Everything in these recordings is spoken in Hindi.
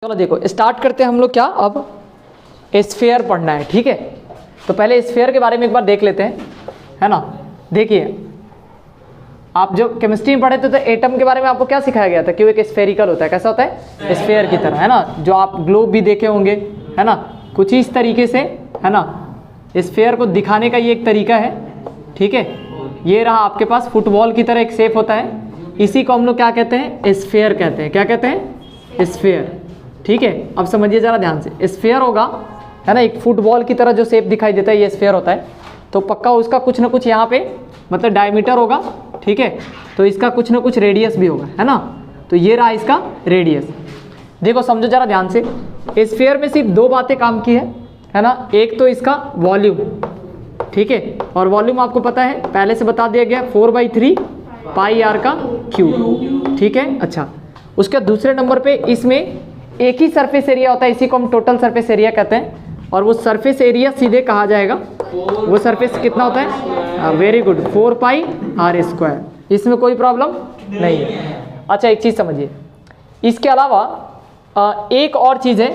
चलो देखो स्टार्ट करते हैं हम लोग। क्या अब स्फीयर पढ़ना है, ठीक है। तो पहले स्फीयर के बारे में एक बार देख लेते हैं, है ना। देखिए आप जो केमिस्ट्री में पढ़े थे तो एटम के बारे में आपको क्या सिखाया गया था कि वो एक स्फेरिकल होता है। कैसा होता है? स्फीयर की तरह, है ना। जो आप ग्लोब भी देखे होंगे, है ना, कुछ इस तरीके से, है ना। स्फीयर को दिखाने का ये एक तरीका है, ठीक है। ये रहा आपके पास फुटबॉल की तरह एक शेप होता है, इसी को हम लोग क्या कहते हैं? स्फीयर कहते हैं। क्या कहते हैं? स्फीयर, ठीक है। अब समझिए जरा ध्यान से, स्फीयर होगा, है ना, एक फुटबॉल की तरह जो शेप दिखाई देता है ये स्फीयर होता है। तो पक्का उसका कुछ ना कुछ यहाँ पे मतलब डायमीटर होगा, ठीक है। तो इसका कुछ ना कुछ रेडियस भी होगा, है ना। तो ये रहा इसका रेडियस। देखो समझो जरा ध्यान से, स्फीयर में सिर्फ दो बातें काम की है ना। एक तो इसका वॉल्यूम, ठीक है। और वॉल्यूम आपको पता है, पहले से बता दिया गया, 4/3 पाई आर का क्यूब, ठीक है। अच्छा, उसके दूसरे नंबर पे इसमें एक ही सरफेस एरिया होता है, इसी को हम टोटल सरफेस एरिया कहते हैं। और वो सरफेस एरिया सीधे कहा जाएगा, वो सरफेस कितना होता है? Very good, 4πr²। इसमें कोई प्रॉब्लम नहीं है। अच्छा एक चीज़ समझिए, इसके अलावा एक और चीज़ है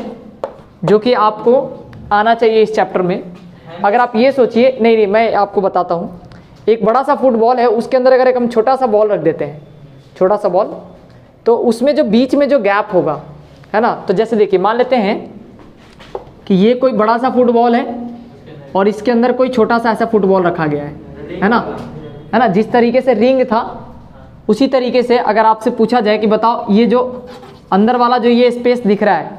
जो कि आपको आना चाहिए इस चैप्टर में। अगर आप ये सोचिए, नहीं मैं आपको बताता हूँ। एक बड़ा सा फुटबॉल है, उसके अंदर अगर एक हम छोटा सा बॉल रख देते हैं, छोटा सा बॉल, तो उसमें जो बीच में जो गैप होगा, है ना। तो जैसे देखिए मान लेते हैं कि ये कोई बड़ा सा फुटबॉल है और इसके अंदर कोई छोटा सा ऐसा फुटबॉल रखा गया है ना, है ना। जिस तरीके से रिंग था उसी तरीके से अगर आपसे पूछा जाए कि बताओ ये जो अंदर वाला जो ये स्पेस दिख रहा है,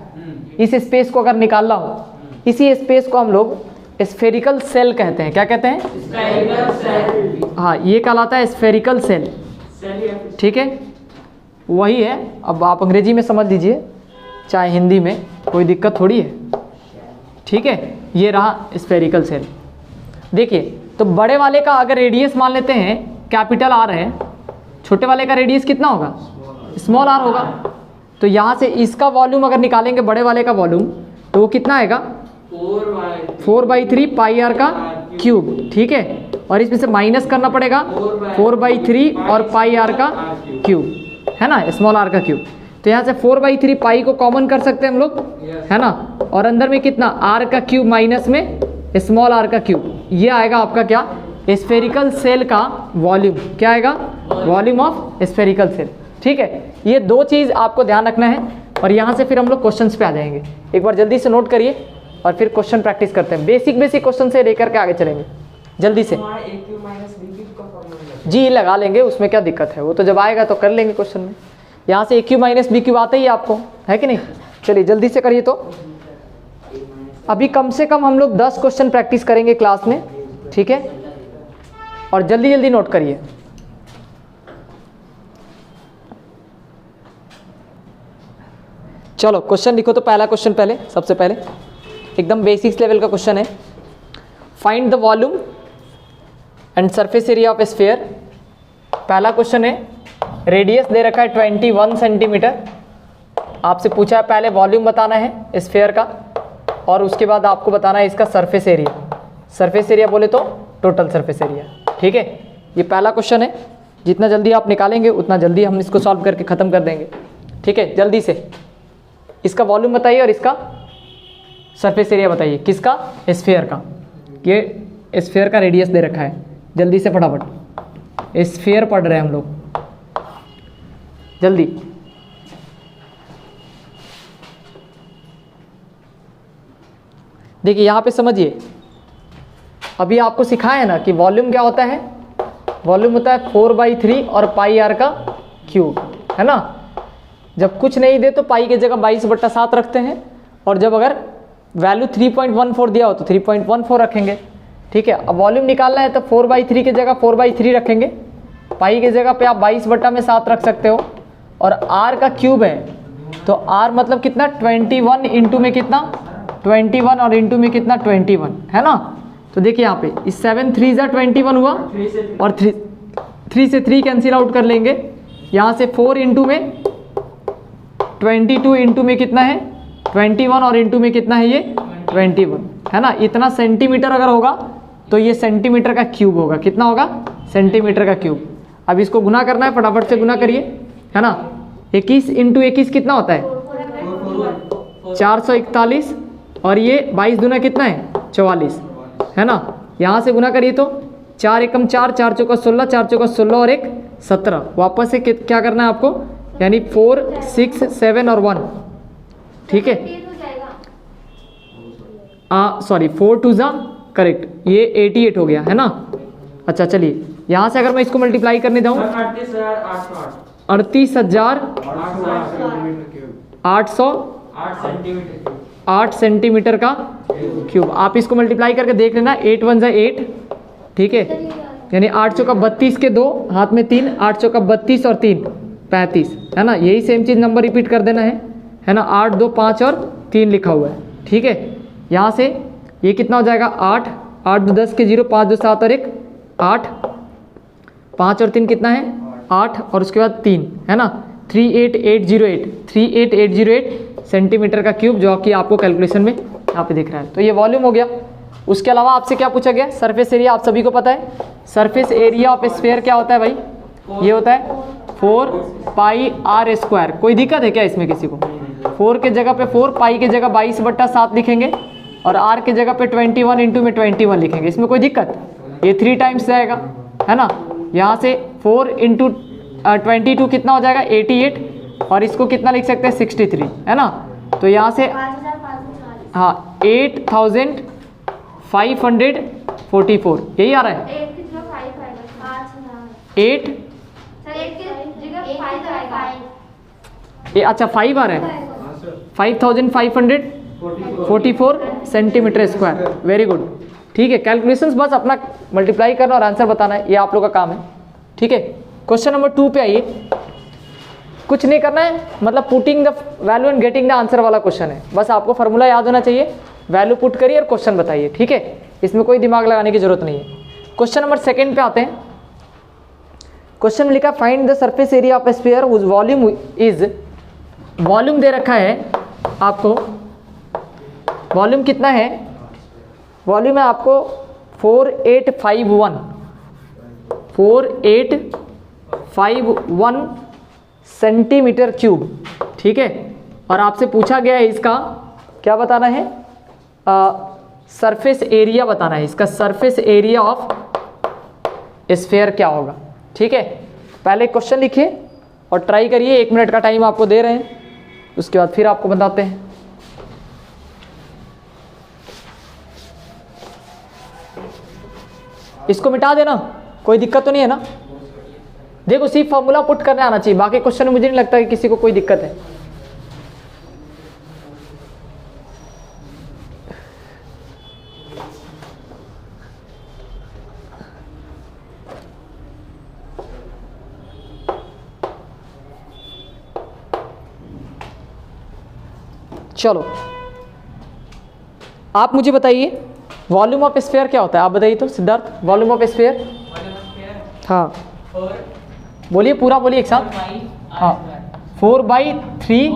इस स्पेस को अगर निकालना हो, इसी स्पेस को हम लोग स्फेरिकल सेल कहते हैं। क्या कहते हैं? Spherical shell. हाँ, ये कहलाता है स्फेरिकल सेल, ठीक है। वही है। अब आप अंग्रेजी में समझ लीजिए चाहे हिंदी में, कोई दिक्कत थोड़ी है, ठीक है। ये रहा स्फेरिकल सेल। देखिए तो बड़े वाले का अगर रेडियस मान लेते हैं कैपिटल आर है, छोटे वाले का रेडियस कितना होगा? स्मॉल आर होगा। तो यहाँ से इसका वॉल्यूम अगर निकालेंगे, बड़े वाले का वॉल्यूम, तो वो कितना आएगा? 4/3 पाई आर का क्यूब, ठीक है। और इसमें से माइनस करना पड़ेगा 4/3 और पाई आर का क्यूब, है ना, स्मॉल आर का क्यूब। तो यहाँ से 4/3 पाई को कॉमन कर सकते हैं हम लोग, है ना। और अंदर में कितना? आर का क्यूब माइनस में स्मॉल आर का क्यूब। ये आएगा आपका क्या? स्फेरिकल सेल का वॉल्यूम। क्या आएगा? वॉल्यूम ऑफ स्फेरिकल सेल, ठीक है। ये दो चीज़ आपको ध्यान रखना है। और यहाँ से फिर हम लोग क्वेश्चंस पे आ जाएंगे। एक बार जल्दी से नोट करिए और फिर क्वेश्चन प्रैक्टिस करते हैं। बेसिक क्वेश्चन से लेकर के आगे चलेंगे जल्दी से। जी लगा लेंगे, उसमें क्या दिक्कत है, वो तो जब आएगा तो कर लेंगे क्वेश्चन में। यहाँ से AQ - BQ आता ही है आपको, है कि नहीं। चलिए जल्दी से करिए। तो अभी कम से कम हम लोग 10 क्वेश्चन प्रैक्टिस करेंगे क्लास में, ठीक है। और जल्दी जल्दी नोट करिए। चलो क्वेश्चन लिखो। तो पहला क्वेश्चन पहले, सबसे पहले एकदम बेसिक्स लेवल का क्वेश्चन है। Find the volume and surface area of sphere. पहला क्वेश्चन है, रेडियस दे रखा है 21 सेंटीमीटर। आपसे पूछा है पहले वॉल्यूम बताना है स्फीयर का, और उसके बाद आपको बताना है इसका सरफेस एरिया। सरफेस एरिया बोले तो टोटल सरफेस एरिया, ठीक है। ये पहला क्वेश्चन है। जितना जल्दी आप निकालेंगे उतना जल्दी हम इसको सॉल्व करके ख़त्म कर देंगे, ठीक है। जल्दी से इसका वॉल्यूम बताइए और इसका सरफेस एरिया बताइए। किसका? स्फीयर का। ये स्फीयर का रेडियस दे रखा है। जल्दी से फटाफट, स्फीयर पढ़ रहे हैं हम लोग, जल्दी। देखिए यहाँ पे समझिए, अभी आपको सिखाया है ना कि वॉल्यूम क्या होता है। वॉल्यूम होता है 4/3 और पाई आर का क्यूब, है ना। जब कुछ नहीं दे तो पाई की जगह 22/7 रखते हैं, और जब अगर वैल्यू 3.14 दिया हो तो 3.14 रखेंगे, ठीक है। अब वॉल्यूम निकालना है तो 4/3 की जगह 4/3 रखेंगे, पाई की जगह पे आप 22/7 रख सकते हो। और आर का क्यूब है तो आर मतलब कितना? 21 इंटू में कितना? 21, और इंटू में कितना? 21, है ना। तो देखिए यहाँ पे इस 7 3 × 21 हुआ, और 3 से 3 कैंसिल आउट कर लेंगे। यहाँ से 4 इंटू में 22, इंटू में कितना है? 21, और इंटू में कितना है? ये 21, है ना। इतना सेंटीमीटर अगर होगा तो ये सेंटीमीटर का क्यूब होगा। कितना होगा? सेंटीमीटर का क्यूब। अब इसको गुना करना है, फटाफट से गुना करिए, है ना। 21 × 21 कितना होता है? 441 और ये 22 दूना कितना है 44, है ना। यहाँ से गुना करिए तो 4 एकम 4, 4 चौका 16, 4 चौका 16 और 1 17। वापस से क्या करना है आपको, यानी 4 6 7 और 1, ठीक है। सॉरी 4 2 जा करेक्ट, ये 88 हो गया, है ना। अच्छा चलिए यहाँ से अगर मैं इसको मल्टीप्लाई करने जाऊँ 38,808 सेंटीमीटर का क्यूब। आप इसको मल्टीप्लाई करके देख लेना, 8 1 जा 8, ठीक है, यानी 8 चौका 32 के 2 हाथ में 3, 8 चौका 32 और 3 35, है ना। यही सेम चीज़ नंबर रिपीट कर देना है ना। 8 2 5 और 3 लिखा हुआ है, ठीक है। यहाँ से ये कितना हो जाएगा 8, 8 2 10 के 0, 5 2 7 और 1 8, 5 और 3 कितना है 8 और उसके बाद 3, है ना। 38808 सेंटीमीटर का क्यूब, जो कि आपको कैलकुलेशन में यहाँ पे दिख रहा है। तो ये वॉल्यूम हो गया। उसके अलावा आपसे क्या पूछा गया, सरफेस एरिया। आप सभी को पता है सरफेस एरिया ऑफ स्फीयर क्या होता है भाई, ये होता है 4 पाई आर स्क्वायर। कोई दिक्कत है क्या इसमें किसी को? 4 के जगह पे 4, पाई के जगह 22/7 लिखेंगे और आर के जगह पे 21 इंटू में 21 लिखेंगे, इसमें कोई दिक्कत? ये 3 टाइम्स जाएगा, है ना। यहाँ से 4 इंटू 22 कितना हो जाएगा 88 और इसको कितना लिख सकते हैं 63, है ना। तो यहाँ से हाँ 8544 यही आ रहा है। 8 अच्छा 5 आ रहा है, 5544 सेंटीमीटर स्क्वायर। वेरी गुड, ठीक है। कैलकुलेशंस बस अपना मल्टीप्लाई करना और आंसर बताना है, ये आप लोग का काम है, ठीक है। क्वेश्चन नंबर 2 पे आइए। कुछ नहीं करना है, मतलब putting the value and getting the answer वाला क्वेश्चन है। बस आपको फॉर्मूला याद होना चाहिए, वैल्यू पुट करिए और क्वेश्चन बताइए, ठीक है। इसमें कोई दिमाग लगाने की जरूरत नहीं है। क्वेश्चन नंबर 2 पे आते हैं। क्वेश्चन में लिखा find the surface area of sphere whose volume is, volume दे रखा है आपको। वॉल्यूम कितना है, वॉल्यूम है आपको 4851 सेंटीमीटर क्यूब, ठीक है। और आपसे पूछा गया है इसका क्या बताना है, सरफेस एरिया बताना है। इसका सरफेस एरिया ऑफ स्फीयर क्या होगा, ठीक है। पहले क्वेश्चन लिखिए और ट्राई करिए, 1 मिनट का टाइम आपको दे रहे हैं, उसके बाद फिर आपको बताते हैं। इसको मिटा देना, कोई दिक्कत तो नहीं है ना। देखो सिर्फ फॉर्मूला पुट करने आना चाहिए, बाकी क्वेश्चन में मुझे नहीं लगता कि किसी को कोई दिक्कत है। चलो आप मुझे बताइए वॉल्यूम ऑफ स्फीयर क्या होता है, आप बताइए तो सिद्धार्थ। वॉल्यूम ऑफ स्फीयर, हाँ बोलिए, पूरा बोलिए एक साथ। हाँ 4/3,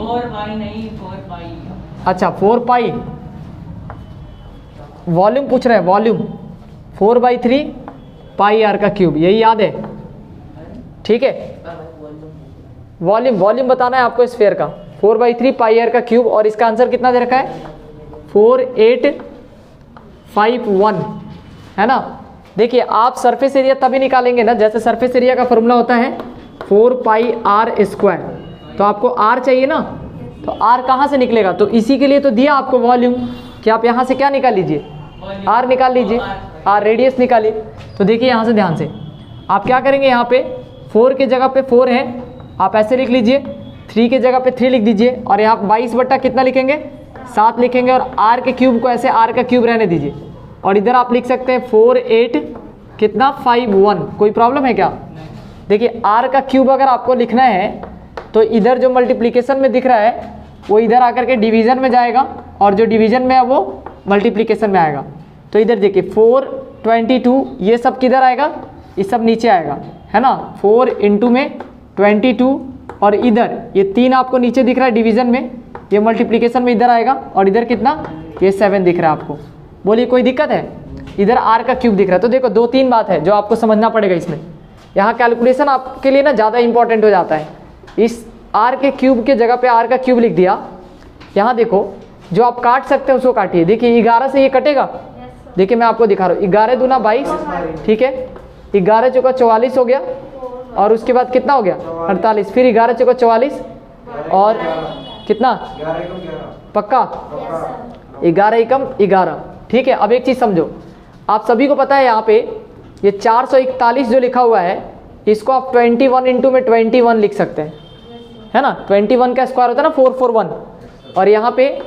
अच्छा 4 पाई, वॉल्यूम पूछ रहे हैं, वॉल्यूम 4/3 पाई आर का क्यूब, यही याद है, ठीक है। वॉल्यूम बताना है आपको स्फीयर का, 4/3 पाई आर का क्यूब। और इसका आंसर कितना दे रखा है 4851, है ना। देखिए आप सरफेस एरिया तभी निकालेंगे ना, जैसे सरफेस एरिया का फॉर्मूला होता है 4 पाई आर स्क्वायर, तो आपको आर चाहिए ना, तो आर कहाँ से निकलेगा, तो इसी के लिए तो दिया आपको वॉल्यूम कि आप यहाँ से क्या निकाल लीजिए, आर निकाल लीजिए, आर रेडियस निकालिए। तो देखिए यहाँ से ध्यान से आप क्या करेंगे, यहाँ पे 4 के जगह पे 4 है, आप ऐसे लिख लीजिए, 3 के जगह पे 3 लिख दीजिए, और यहाँ 22 बट्टा कितना लिखेंगे 7 लिखेंगे, और आर के क्यूब को ऐसे आर का क्यूब रहने दीजिए, और इधर आप लिख सकते हैं 4851। कोई प्रॉब्लम है क्या? देखिए आर का क्यूब अगर आपको लिखना है तो इधर जो मल्टीप्लिकेशन में दिख रहा है वो इधर आकर के डिवीजन में जाएगा, और जो डिवीजन में है वो मल्टीप्लिकेशन में आएगा। तो इधर देखिए 422, ये सब किधर आएगा, ये सब नीचे आएगा, है ना। 4 इंटू में 22, और इधर ये 3 आपको नीचे दिख रहा है डिवीजन में, ये मल्टीप्लिकेशन में इधर आएगा, और इधर कितना, ये 7 दिख रहा है आपको। बोलिए कोई दिक्कत है? इधर आर का क्यूब दिख रहा है। तो देखो 2-3 बात है जो आपको समझना पड़ेगा इसमें। यहाँ कैलकुलेशन आपके लिए ना ज़्यादा इंपॉर्टेंट हो जाता है। इस आर के क्यूब के जगह पे आर का क्यूब लिख दिया, यहाँ देखो जो आप काट सकते हैं उसको काटिए। देखिए 11 से ये कटेगा, देखिए मैं आपको दिखा रहा हूँ, 11 दूना 22, ठीक है, 11 चौका 44 हो गया, और उसके बाद कितना हो गया 48, फिर 11 चौका 44 और कितना पक्का 11 एकम 11, ठीक है। अब एक चीज़ समझो, आप सभी को पता है यहाँ पे ये 441 जो लिखा हुआ है इसको आप 21 इंटू में 21 लिख सकते हैं, है ना। 21 का स्क्वायर होता है ना 441, और यहाँ पे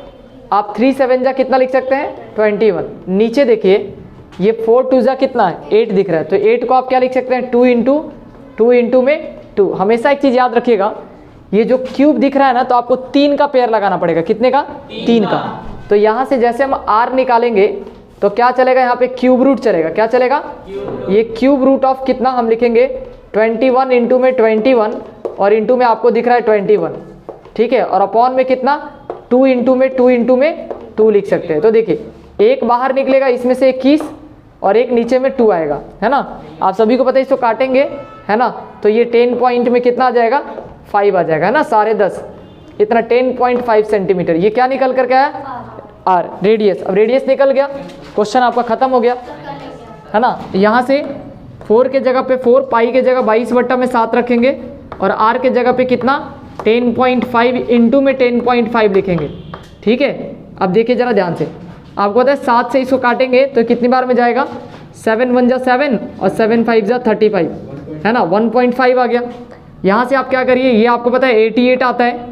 आप 3 7 जा कितना लिख सकते हैं 21। नीचे देखिए ये 4 2 जा कितना है 8 दिख रहा है, तो 8 को आप क्या लिख सकते हैं 2 इंटू में 2। हमेशा एक चीज़ याद रखिएगा, ये जो क्यूब दिख रहा है ना तो आपको 3 का पेयर लगाना पड़ेगा, कितने का 3 का। तो यहाँ से जैसे हम r निकालेंगे तो क्या चलेगा, यहाँ पे क्यूब रूट चलेगा, क्या चलेगा, ये क्यूब रूट ऑफ कितना हम लिखेंगे 21 इंटू में 21, और इंटू में आपको दिख रहा है 21, ठीक है, और अपॉन में कितना 2 इंटू में 2 लिख सकते हैं। तो देखिए एक बाहर निकलेगा इसमें से 21 और एक नीचे में 2 आएगा, है ना। आप सभी को पता है इसको काटेंगे, है ना, तो ये 10 पॉइंट में कितना आ जाएगा 5 आ जाएगा, है ना, 10.5 इतना 10.5 सेंटीमीटर। ये क्या निकल करके आया आर रेडियस। अब रेडियस निकल गया, क्वेश्चन आपका खत्म हो गया, है ना। यहाँ से 4 के जगह पे 4, पाई के जगह 22/7 रखेंगे, और आर के जगह पे कितना 10.5 इंटू में 10.5 लिखेंगे, ठीक है। अब देखिए जरा ध्यान से, आपको पता है 7 से इसको काटेंगे तो कितनी बार में जाएगा 7 1 जा 7 और 7 5 जा 35, है ना, 1.5 आ गया। यहाँ से आप क्या करिए, ये आपको पता है 88 आता है,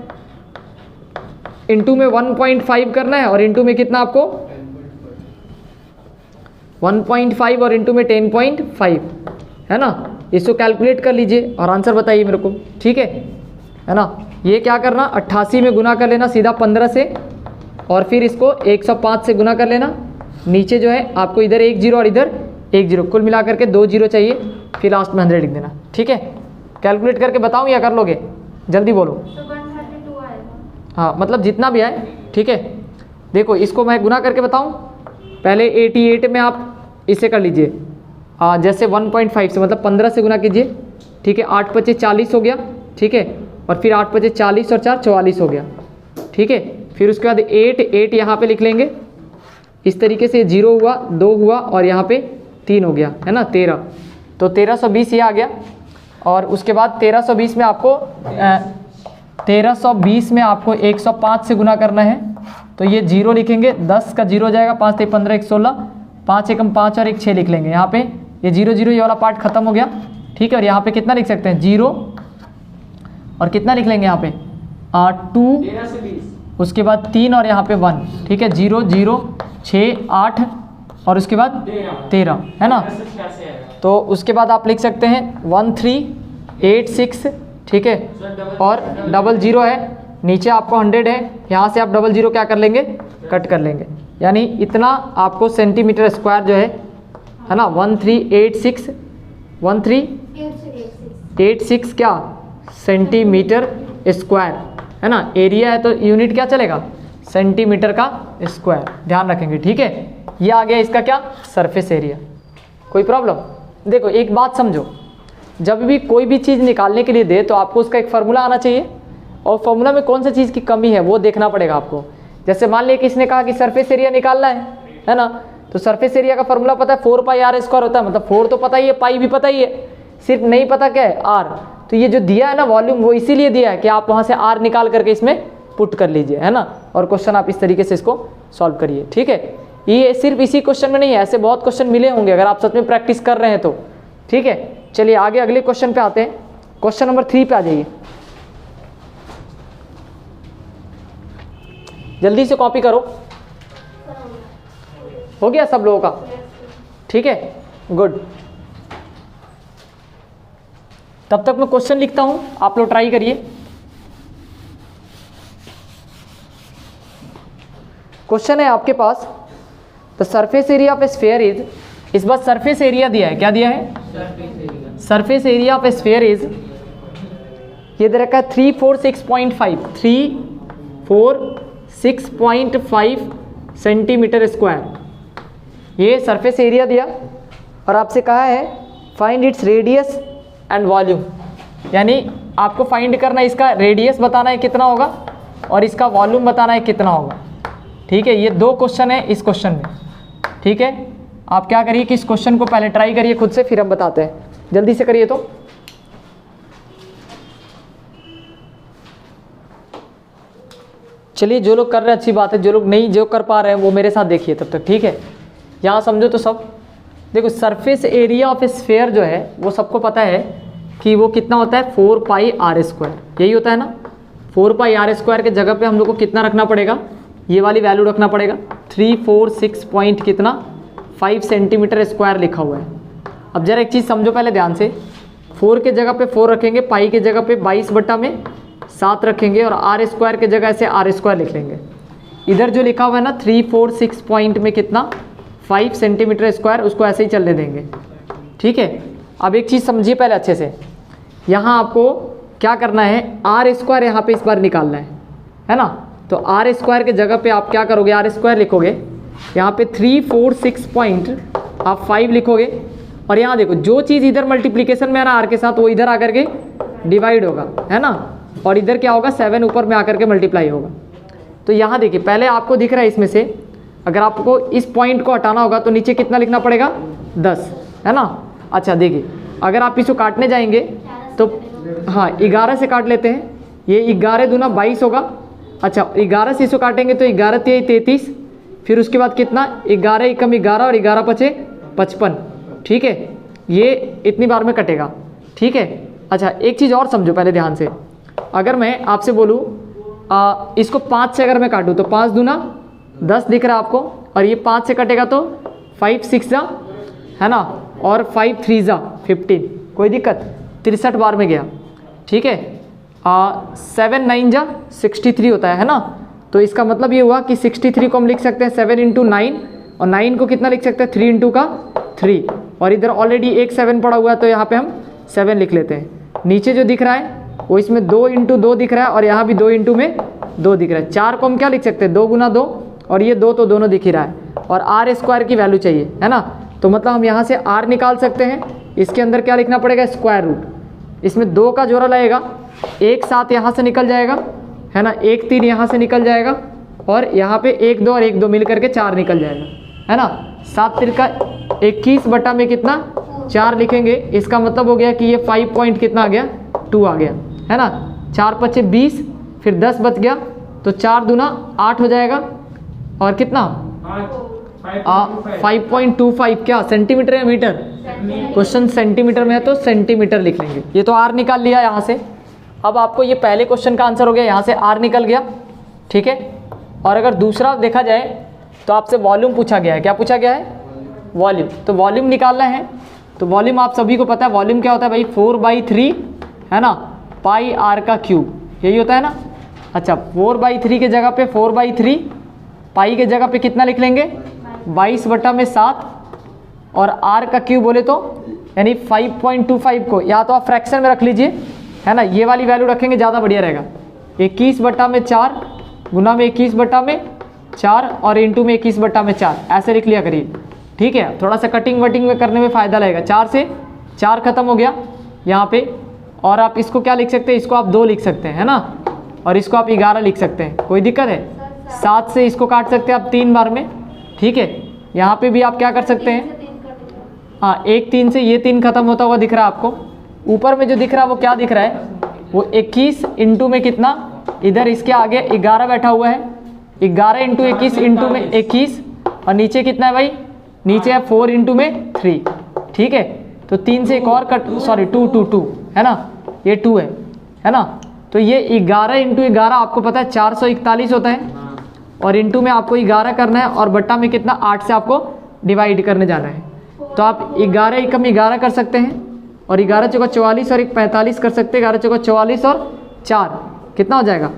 इंटू में 1.5 करना है, और इंटू में कितना आपको 1.5 और इंटू में 10.5, है ना। इसको कैलकुलेट कर लीजिए और आंसर बताइए मेरे को, ठीक है ना। ये क्या करना 88 में गुना कर लेना सीधा 15 से, और फिर इसको 105 से गुना कर लेना। नीचे जो है आपको इधर 1 0 और इधर 1 0, कुल मिला करके 2 0 चाहिए, फिर लास्ट में 100 लिख देना, ठीक है। कैलकुलेट करके बताऊँ या कर लोगे, जल्दी बोलो। हाँ मतलब जितना भी आए, ठीक है। देखो इसको मैं गुना करके बताऊँ, पहले 88 में आप इसे कर लीजिए, जैसे 1.5 से मतलब 15 से गुना कीजिए, ठीक है। 8 5 40 हो गया, ठीक है, और फिर 8 5 40 और 4 44 हो गया, ठीक है। फिर उसके बाद 8 यहाँ पे लिख लेंगे, इस तरीके से 0 हुआ 2 हुआ और यहाँ पे 3 हो गया, है ना 13, तो 1320 ये आ गया। और उसके बाद 1320 में आपको 105 से गुना करना है, तो ये 0 लिखेंगे, 10 का 0 हो जाएगा, 5 3 15 1 16, 5 एकम 5 और 1 6 लिख लेंगे। यहाँ पे ये 0 0 ये वाला पार्ट खत्म हो गया, ठीक है। और यहाँ पे कितना लिख सकते हैं 0 और कितना लिख लेंगे यहाँ पे 2, उसके बाद 3 और यहाँ पे 1, ठीक है। 0 0 6 8 और उसके बाद 13, है ना। तो उसके बाद आप लिख सकते हैं 1386, ठीक है, और 00 है, नीचे आपको 100 है, यहाँ से आप 00 क्या कर लेंगे कट कर लेंगे, यानी इतना आपको सेंटीमीटर स्क्वायर जो है ना 1386 क्या सेंटीमीटर स्क्वायर, है ना। एरिया है तो यूनिट क्या चलेगा सेंटीमीटर का स्क्वायर, ध्यान रखेंगे, ठीक है। ये आ गया इसका क्या सरफेस एरिया। कोई प्रॉब्लम? देखो एक बात समझो, जब भी कोई भी चीज़ निकालने के लिए दे तो आपको उसका एक फार्मूला आना चाहिए, और फार्मूला में कौन सा चीज़ की कमी है वो देखना पड़ेगा आपको। जैसे मान लिया किसने कहा कि सरफेस एरिया निकालना है ना, तो सरफेस एरिया का फार्मूला पता है 4πr² होता है, मतलब 4 तो पता ही है, पाई भी पता ही है, सिर्फ नहीं पता क्या है r। तो ये जो दिया है ना वॉल्यूम, वो इसीलिए दिया है कि आप वहाँ से r निकाल करके इसमें पुट कर लीजिए, है ना, और क्वेश्चन आप इस तरीके से इसको सॉल्व करिए, ठीक है। ये सिर्फ इसी क्वेश्चन में नहीं है, ऐसे बहुत क्वेश्चन मिले होंगे अगर आप सच में प्रैक्टिस कर रहे हैं तो, ठीक है। चलिए आगे अगले क्वेश्चन पे आते हैं, क्वेश्चन नंबर 3 पे आ जाइए, जल्दी से कॉपी करो। हो गया सब लोगों का, ठीक है, गुड। तब तक मैं क्वेश्चन लिखता हूं, आप लोग ट्राई करिए। क्वेश्चन है आपके पास, the surface area of a sphere is, इस बार सरफेस एरिया दिया है, क्या दिया है surface area of a sphere is, ये दे रखा है 346.5 सेंटीमीटर स्क्वायर, ये सरफेस एरिया दिया, और आपसे कहा है find its radius and volume, यानी आपको फाइंड करना है इसका रेडियस बताना है कितना होगा और इसका वॉल्यूम बताना है कितना होगा। ठीक है, ये 2 क्वेश्चन है इस क्वेश्चन में। ठीक है, आप क्या करिए कि इस क्वेश्चन को पहले ट्राई करिए खुद से, फिर हम बताते हैं। जल्दी से करिए। तो चलिए, जो लोग कर रहे हैं अच्छी बात है, जो लोग नहीं जो कर पा रहे हैं वो मेरे साथ देखिए तब तक। ठीक है, यहाँ समझो तो सब। देखो, सरफेस एरिया ऑफ स्फीयर जो है वो सबको पता है कि वो कितना होता है, 4 पाई आर स्क्वायर, यही होता है ना। 4 पाई आर स्क्वायर के जगह पे हम लोग को कितना रखना पड़ेगा, ये वाली वैल्यू रखना पड़ेगा। 346 पॉइंट कितना 5 सेंटीमीटर स्क्वायर लिखा हुआ है। अब जरा एक चीज़ समझो पहले ध्यान से, 4 के जगह पे 4 रखेंगे, पाई के जगह पे 22/7 रखेंगे और आर स्क्वायर के जगह से आर स्क्वायर लिख लेंगे। इधर जो लिखा हुआ है ना 346 पॉइंट में कितना 5 सेंटीमीटर स्क्वायर, उसको ऐसे ही चलने देंगे। ठीक है, अब एक चीज़ समझिए पहले अच्छे से, यहाँ आपको क्या करना है, आर स्क्वायर यहाँ पे इस बार निकालना है ना। तो आर स्क्वायर के जगह पे आप क्या करोगे, आर स्क्वायर लिखोगे, यहाँ पे 346 पॉइंट आप 5 लिखोगे और यहाँ देखो जो चीज़ इधर मल्टीप्लीकेशन में है ना आर के साथ, वो इधर आकर के डिवाइड होगा, है ना। और इधर क्या होगा, 7 ऊपर में आकर के मल्टीप्लाई होगा। तो यहाँ देखिए पहले आपको दिख रहा है इसमें से, अगर आपको इस पॉइंट को हटाना होगा तो नीचे कितना लिखना पड़ेगा, 10, है ना। अच्छा देखिए, अगर आप इसको काटने जाएंगे तो हाँ 11 से काट लेते हैं, ये 11 दूना 22 होगा। अच्छा 11 से इसको काटेंगे तो 11 तिहाई 33, फिर उसके बाद कितना 11 एकम 11 और 11 पचे 55। ठीक है, ये इतनी बार में कटेगा। ठीक है, अच्छा एक चीज़ और समझो पहले ध्यान से, अगर मैं आपसे बोलूँ इसको 5 से अगर मैं काटूँ तो 5 दूना 10 दिख रहा है आपको, और ये 5 से कटेगा तो 5 6 जा, है ना, और 5 3 जा 15, कोई दिक्कत, 63 बार में गया। ठीक है, 7 9 जा 63 होता है ना। तो इसका मतलब ये हुआ कि 63 को हम लिख सकते हैं 7 × 9, और 9 को कितना लिख सकते हैं 3 × 3, और इधर ऑलरेडी एक 7 पड़ा हुआ है तो यहाँ पे हम 7 लिख लेते हैं। नीचे जो दिख रहा है वो इसमें 2 × 2 दिख रहा है, और यहाँ भी 2 × में 2 दिख रहा है। 4 को हम क्या लिख सकते हैं 2 × 2, और ये 2 तो दोनों दिख ही रहा है, और आर स्क्वायर की वैल्यू चाहिए, है ना। तो मतलब हम यहाँ से आर निकाल सकते हैं, इसके अंदर क्या लिखना पड़ेगा, स्क्वायर रूट। इसमें 2 का जोड़ा लगेगा, 1 7 यहाँ से निकल जाएगा, है ना, 1 3 यहाँ से निकल जाएगा, और यहाँ पे 1 2 और 1 2 मिल करके 4 निकल जाएगा, है ना। 7 तिरका 21 बटा में कितना 4 लिखेंगे, इसका मतलब हो गया कि ये 5 पॉइंट कितना आ गया 2 आ गया, है ना। 4 5 20, फिर 10 बच गया, तो 4 दूना 8 हो जाएगा, और कितना 5.25 क्या सेंटीमीटर या मीटर, क्वेश्चन सेंटीमीटर में है तो सेंटीमीटर लिख लेंगे। ये तो आर निकाल लिया यहाँ से। अब आपको ये पहले क्वेश्चन का आंसर हो गया, यहाँ से आर निकल गया। ठीक है, और अगर दूसरा देखा जाए तो आपसे वॉल्यूम पूछा गया है। क्या पूछा गया है, वॉल्यूम। तो वॉल्यूम निकालना है, तो वॉल्यूम आप सभी को पता है, वॉल्यूम क्या होता है भाई 4/3, है ना, पाई आर का क्यूब, यही होता है ना। अच्छा 4/3 के जगह पे 4/3, पाई के जगह पे कितना लिख लेंगे 22/7, और आर का क्यूब बोले तो यानी 5.25 को या तो आप फ्रैक्शन में रख लीजिए, है ना, ये वाली वैल्यू रखेंगे ज़्यादा बढ़िया रहेगा। 21/4 गुना में 21/4 और इंटू में 21/4, ऐसे लिख लिया करिए। ठीक है, थोड़ा सा कटिंग वटिंग में करने में फ़ायदा लगेगा। 4 से 4 खत्म हो गया यहाँ पे, और आप इसको क्या लिख सकते हैं, इसको आप 2 लिख सकते हैं, है ना, और इसको आप 11 लिख सकते हैं, कोई दिक्कत है। 7 से इसको काट सकते हैं आप 3 बार में। ठीक है, यहाँ पे भी आप क्या कर सकते हैं, हाँ 1 3 से ये 3 खत्म होता हुआ दिख रहा है आपको। ऊपर में जो दिख रहा है वो क्या दिख रहा है, वो 21 इंटू में कितना, इधर इसके आगे 11 बैठा हुआ है, 11 इंटू 21 इंटू में 21, और नीचे कितना है भाई, नीचे है 4 इंटू में 3। ठीक है, तो 3 से एक और कट, सॉरी 2 2 2, है ना, ये 2 है ना। तो ये 11 इंटू 11 आपको पता है 441 होता है, और इंटू में आपको 11 करना है, और बट्टा में कितना 8 से आपको डिवाइड करने जाना है। तो आप 11 एकम 11 कर सकते हैं, और 11 चौका 44 और 1 45 कर सकते हैं। 11 चौका 44 और 4 कितना हो जाएगा,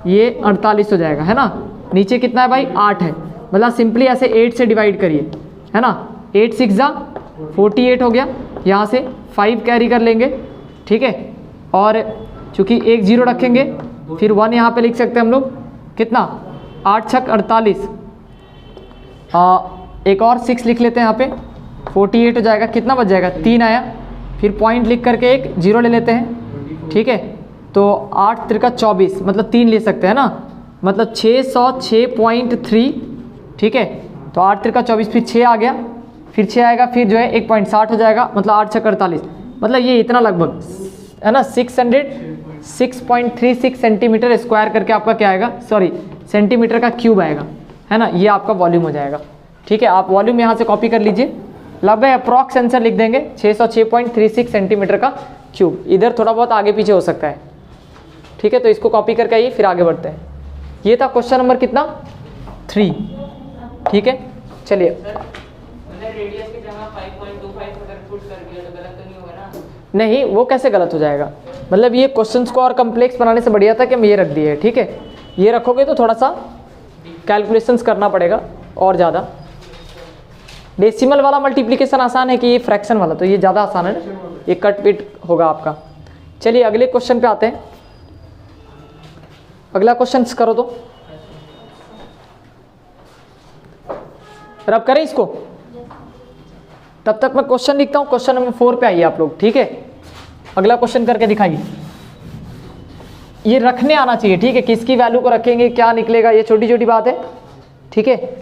ये 48 हो जाएगा, है ना। नीचे कितना है भाई 8 है, मतलब सिंपली ऐसे 8 से डिवाइड करिए, है ना। 8 6 जा 48 हो गया, यहाँ से 5 कैरी कर लेंगे। ठीक है, और चूँकि 1 0 रखेंगे, फिर 1 यहाँ पे लिख सकते हैं हम लोग, कितना 8 6 48, एक और 6 लिख लेते हैं यहाँ पे, 48 हो जाएगा। कितना बच जाएगा 3 आया, फिर पॉइंट लिख करके एक 0 ले लेते हैं। ठीक है, तो 8 3 24 मतलब 3 ले सकते हैं ना, मतलब 606.3, ठीक है। तो 8 त्रिका 24, फिर 6 आ गया, फिर 6 आएगा, फिर जो है 1.60 हो जाएगा, मतलब 8 6 48, मतलब ये इतना लगभग है ना 606.36 सेंटीमीटर स्क्वायर करके आपका क्या आएगा, सॉरी सेंटीमीटर का क्यूब आएगा, है ना। ये आपका वॉल्यूम हो जाएगा, ठीक है। आप वॉल्यूम यहाँ से कॉपी कर लीजिए, लगभग अप्रॉक्स आंसर लिख देंगे 606.36 सेंटीमीटर का क्यूब। इधर थोड़ा बहुत आगे पीछे हो सकता है, ठीक है। तो इसको कॉपी करके आइए, फिर आगे बढ़ते हैं। ये था क्वेश्चन नंबर कितना 3, ठीक है। चलिए रेडियस की जगह 5.25 अगर पुट कर दिया तो गलत तो नहीं होगा ना? नहीं, वो कैसे गलत हो जाएगा, मतलब ये क्वेश्चंस को और कम्प्लेक्स बनाने से बढ़िया था कि हम ये रख दिए, ठीक है। ये रखोगे तो थोड़ा सा कैलकुलेशंस करना पड़ेगा और ज़्यादा। डेसिमल वाला मल्टीप्लिकेशन आसान है कि ये फ्रैक्शन वाला, तो ये ज़्यादा आसान है ना, ये कट पिट होगा आपका। चलिए अगले क्वेश्चन पे आते हैं। अगला क्वेश्चन करो तो, रब करें इसको, तब तक मैं क्वेश्चन लिखता हूँ। क्वेश्चन नंबर 4 पे आइए आप लोग, ठीक है। अगला क्वेश्चन करके दिखाइए। ये रखने आना चाहिए, ठीक है। किसकी वैल्यू को रखेंगे, क्या निकलेगा, ये छोटी छोटी बात है, ठीक है।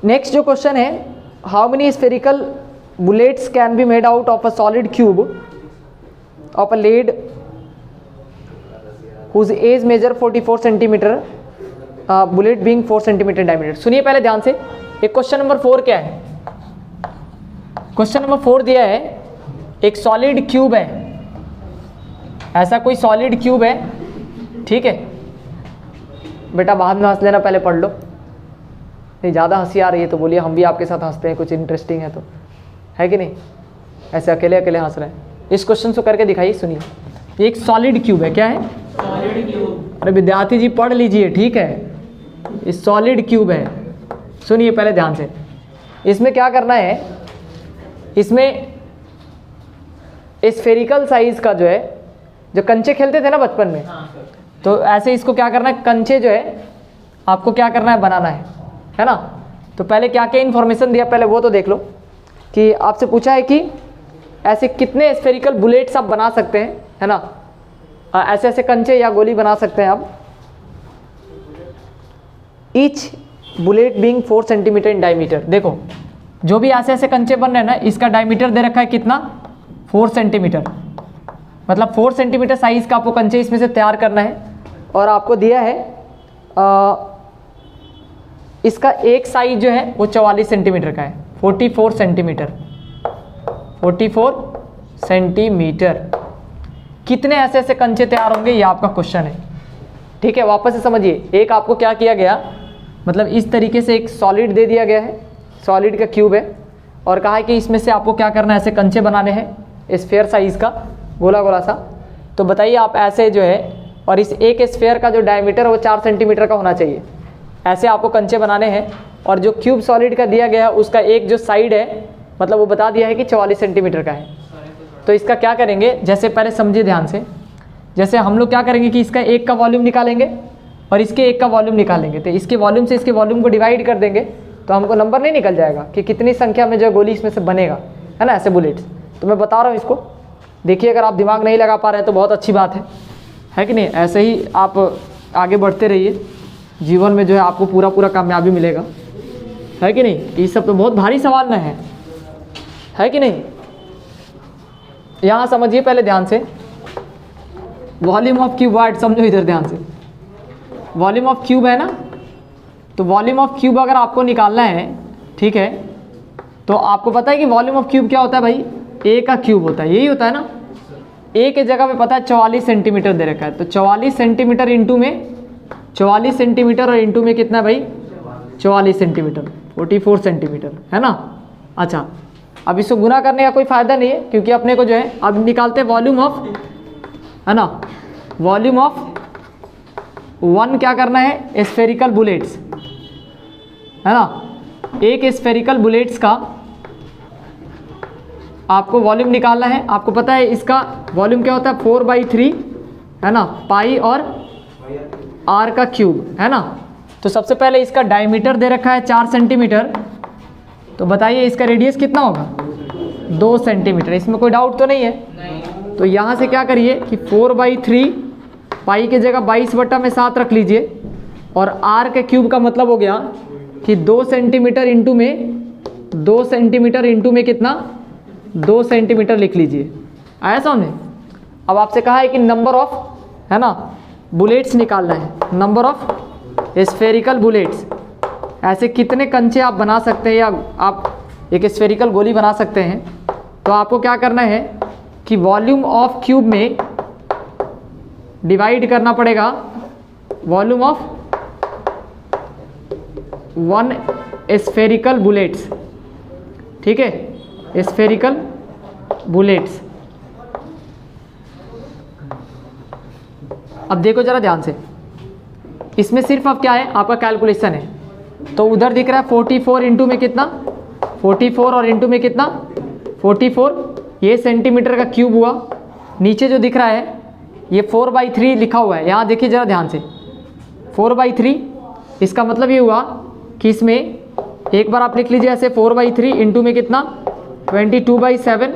नेक्स्ट जो क्वेश्चन है, how many spherical bullets can be made out of a solid cube of a lead whose edge measure 44 centimetre, bullet being 4 centimetre diameter. सुनिए पहले ध्यान से, एक क्वेश्चन नंबर 4 क्या है। क्वेश्चन नंबर 4 दिया है, एक सॉलिड क्यूब है, ऐसा कोई सॉलिड क्यूब है, ठीक है। बेटा बाद में हंस लेना, पहले पढ़ लो। नहीं ज़्यादा हंसी आ रही है तो बोलिए, हम भी आपके साथ हंसते हैं, कुछ इंटरेस्टिंग है तो, है कि नहीं। ऐसे अकेले अकेले हंस रहे हैं। इस क्वेश्चन को करके दिखाइए। सुनिए, ये एक सॉलिड क्यूब है, क्या है, सॉलिड क्यूब। अरे विद्यार्थी जी पढ़ लीजिए, ठीक है। ये सॉलिड क्यूब है। सुनिए पहले ध्यान से, इसमें क्या करना है, इसमें स्फेरिकल साइज का जो है, जो कंचे खेलते थे ना बचपन में, तो ऐसे इसको क्या करना है, कंचे जो है आपको क्या करना है, बनाना है ना। तो पहले क्या क्या इन्फॉर्मेशन दिया, पहले वो तो देख लो। कि आपसे पूछा है कि ऐसे कितने स्फेरिकल बुलेट्स आप बना सकते हैं, है ना। ऐसे ऐसे कंचे या गोली बना सकते हैं आप। Each bullet being 4 centimetre in diameter. देखो जो भी ऐसे ऐसे कंचे बन रहे हैं ना, इसका डायमीटर दे रखा है कितना, 4 सेंटीमीटर। मतलब 4 सेंटीमीटर साइज का आपको कंचे इसमें से तैयार करना है। और आपको दिया है इसका एक साइज जो है वो 44 सेंटीमीटर का है, 44 सेंटीमीटर, 44 सेंटीमीटर। कितने ऐसे ऐसे कंचे तैयार होंगे, ये आपका क्वेश्चन है, ठीक है। वापस से समझिए, एक आपको क्या किया गया, मतलब इस तरीके से एक सॉलिड दे दिया गया है, सॉलिड का क्यूब है, और कहा है कि इसमें से आपको क्या करना है, ऐसे कंचे बनाने हैं स्फेयर साइज का, गोला गोला सा। तो बताइए आप ऐसे जो है, और इस एक स्फेयर का जो डायमीटर है वो 4 सेंटीमीटर का होना चाहिए। ऐसे आपको कंचे बनाने हैं, और जो क्यूब सॉलिड का दिया गया है उसका एक जो साइड है, मतलब वो बता दिया है कि 44 सेंटीमीटर का है। तो इसका क्या करेंगे, जैसे पहले समझिए ध्यान से, जैसे हम लोग क्या करेंगे कि इसका एक का वॉल्यूम निकालेंगे और इसके एक का वॉल्यूम निकालेंगे। तो इसके वॉल्यूम से इसके वॉल्यूम को डिवाइड कर देंगे, तो हमको नंबर नहीं निकल जाएगा कि कितनी संख्या में जो गोली इसमें से बनेगा, है ना, ऐसे बुलेट्स। तो मैं बता रहा हूँ इसको, देखिए अगर आप दिमाग नहीं लगा पा रहे हैं तो बहुत अच्छी बात है कि नहीं। ऐसे ही आप आगे बढ़ते रहिए, जीवन में जो है आपको पूरा पूरा कामयाबी मिलेगा, है कि नहीं। ये सब तो बहुत भारी सवाल न है कि नहीं। यहाँ समझिए पहले ध्यान से, वॉल्यूम ऑफ क्यूब वर्ड समझो इधर ध्यान से। वॉल्यूम ऑफ क्यूब है ना, तो वॉल्यूम ऑफ क्यूब अगर आपको निकालना है, ठीक है, तो आपको पता है कि वॉल्यूम ऑफ क्यूब क्या होता है भाई, ए का क्यूब होता है, यही होता है ना। ए के जगह पे पता है 44 सेंटीमीटर दे रखा है, तो 44 सेंटीमीटर इंटू में 44 सेंटीमीटर और इंटू में कितना भाई, 44 सेंटीमीटर, 44 सेंटीमीटर, है ना। अच्छा, अब इसको गुना करने का कोई फायदा नहीं है, क्योंकि अपने को जो है अब निकालते हैं वॉल्यूम ऑफ, है ना, वॉल्यूम ऑफ 1 क्या करना है, स्फेरिकल बुलेट्स, है ना। एक स्फेरिकल बुलेट्स का आपको वॉल्यूम निकालना है। आपको पता है इसका वॉल्यूम क्या होता है, 4/3, है ना, पाई और आर का क्यूब, है ना। तो सबसे पहले इसका डायमीटर दे रखा है 4 सेंटीमीटर, तो बताइए इसका रेडियस कितना होगा, 2 सेंटीमीटर। इसमें कोई डाउट तो नहीं है, तो यहाँ से क्या करिए कि 4/3 पाई की जगह 22/7 रख लीजिए, और आर के क्यूब का मतलब हो गया कि 2 सेंटीमीटर इंटू में कितना 2 सेंटीमीटर लिख लीजिए। आया समझ? अब आपसे कहा है कि नंबर ऑफ, है ना, बुलेट्स निकालना है, नंबर ऑफ स्फेरिकल बुलेट्स। ऐसे कितने कंचे आप बना सकते हैं या आप एक स्फेरिकल गोली बना सकते हैं। तो आपको क्या करना है कि वॉल्यूम ऑफ क्यूब में डिवाइड करना पड़ेगा वॉल्यूम ऑफ 1 स्फेरिकल बुलेट्स। ठीक है, स्फेरिकल बुलेट्स। अब देखो जरा ध्यान से, इसमें सिर्फ अब क्या है, आपका कैलकुलेशन है। तो उधर दिख रहा है 44 इंटू में कितना 44 और इंटू में कितना 44, ये सेंटीमीटर का क्यूब हुआ। नीचे जो दिख रहा है ये 4/3 लिखा हुआ है, यहाँ देखिए जरा ध्यान से 4/3। इसका मतलब ये हुआ कि इसमें एक बार आप लिख लीजिए ऐसे 4/3 इंटू में कितना 22/7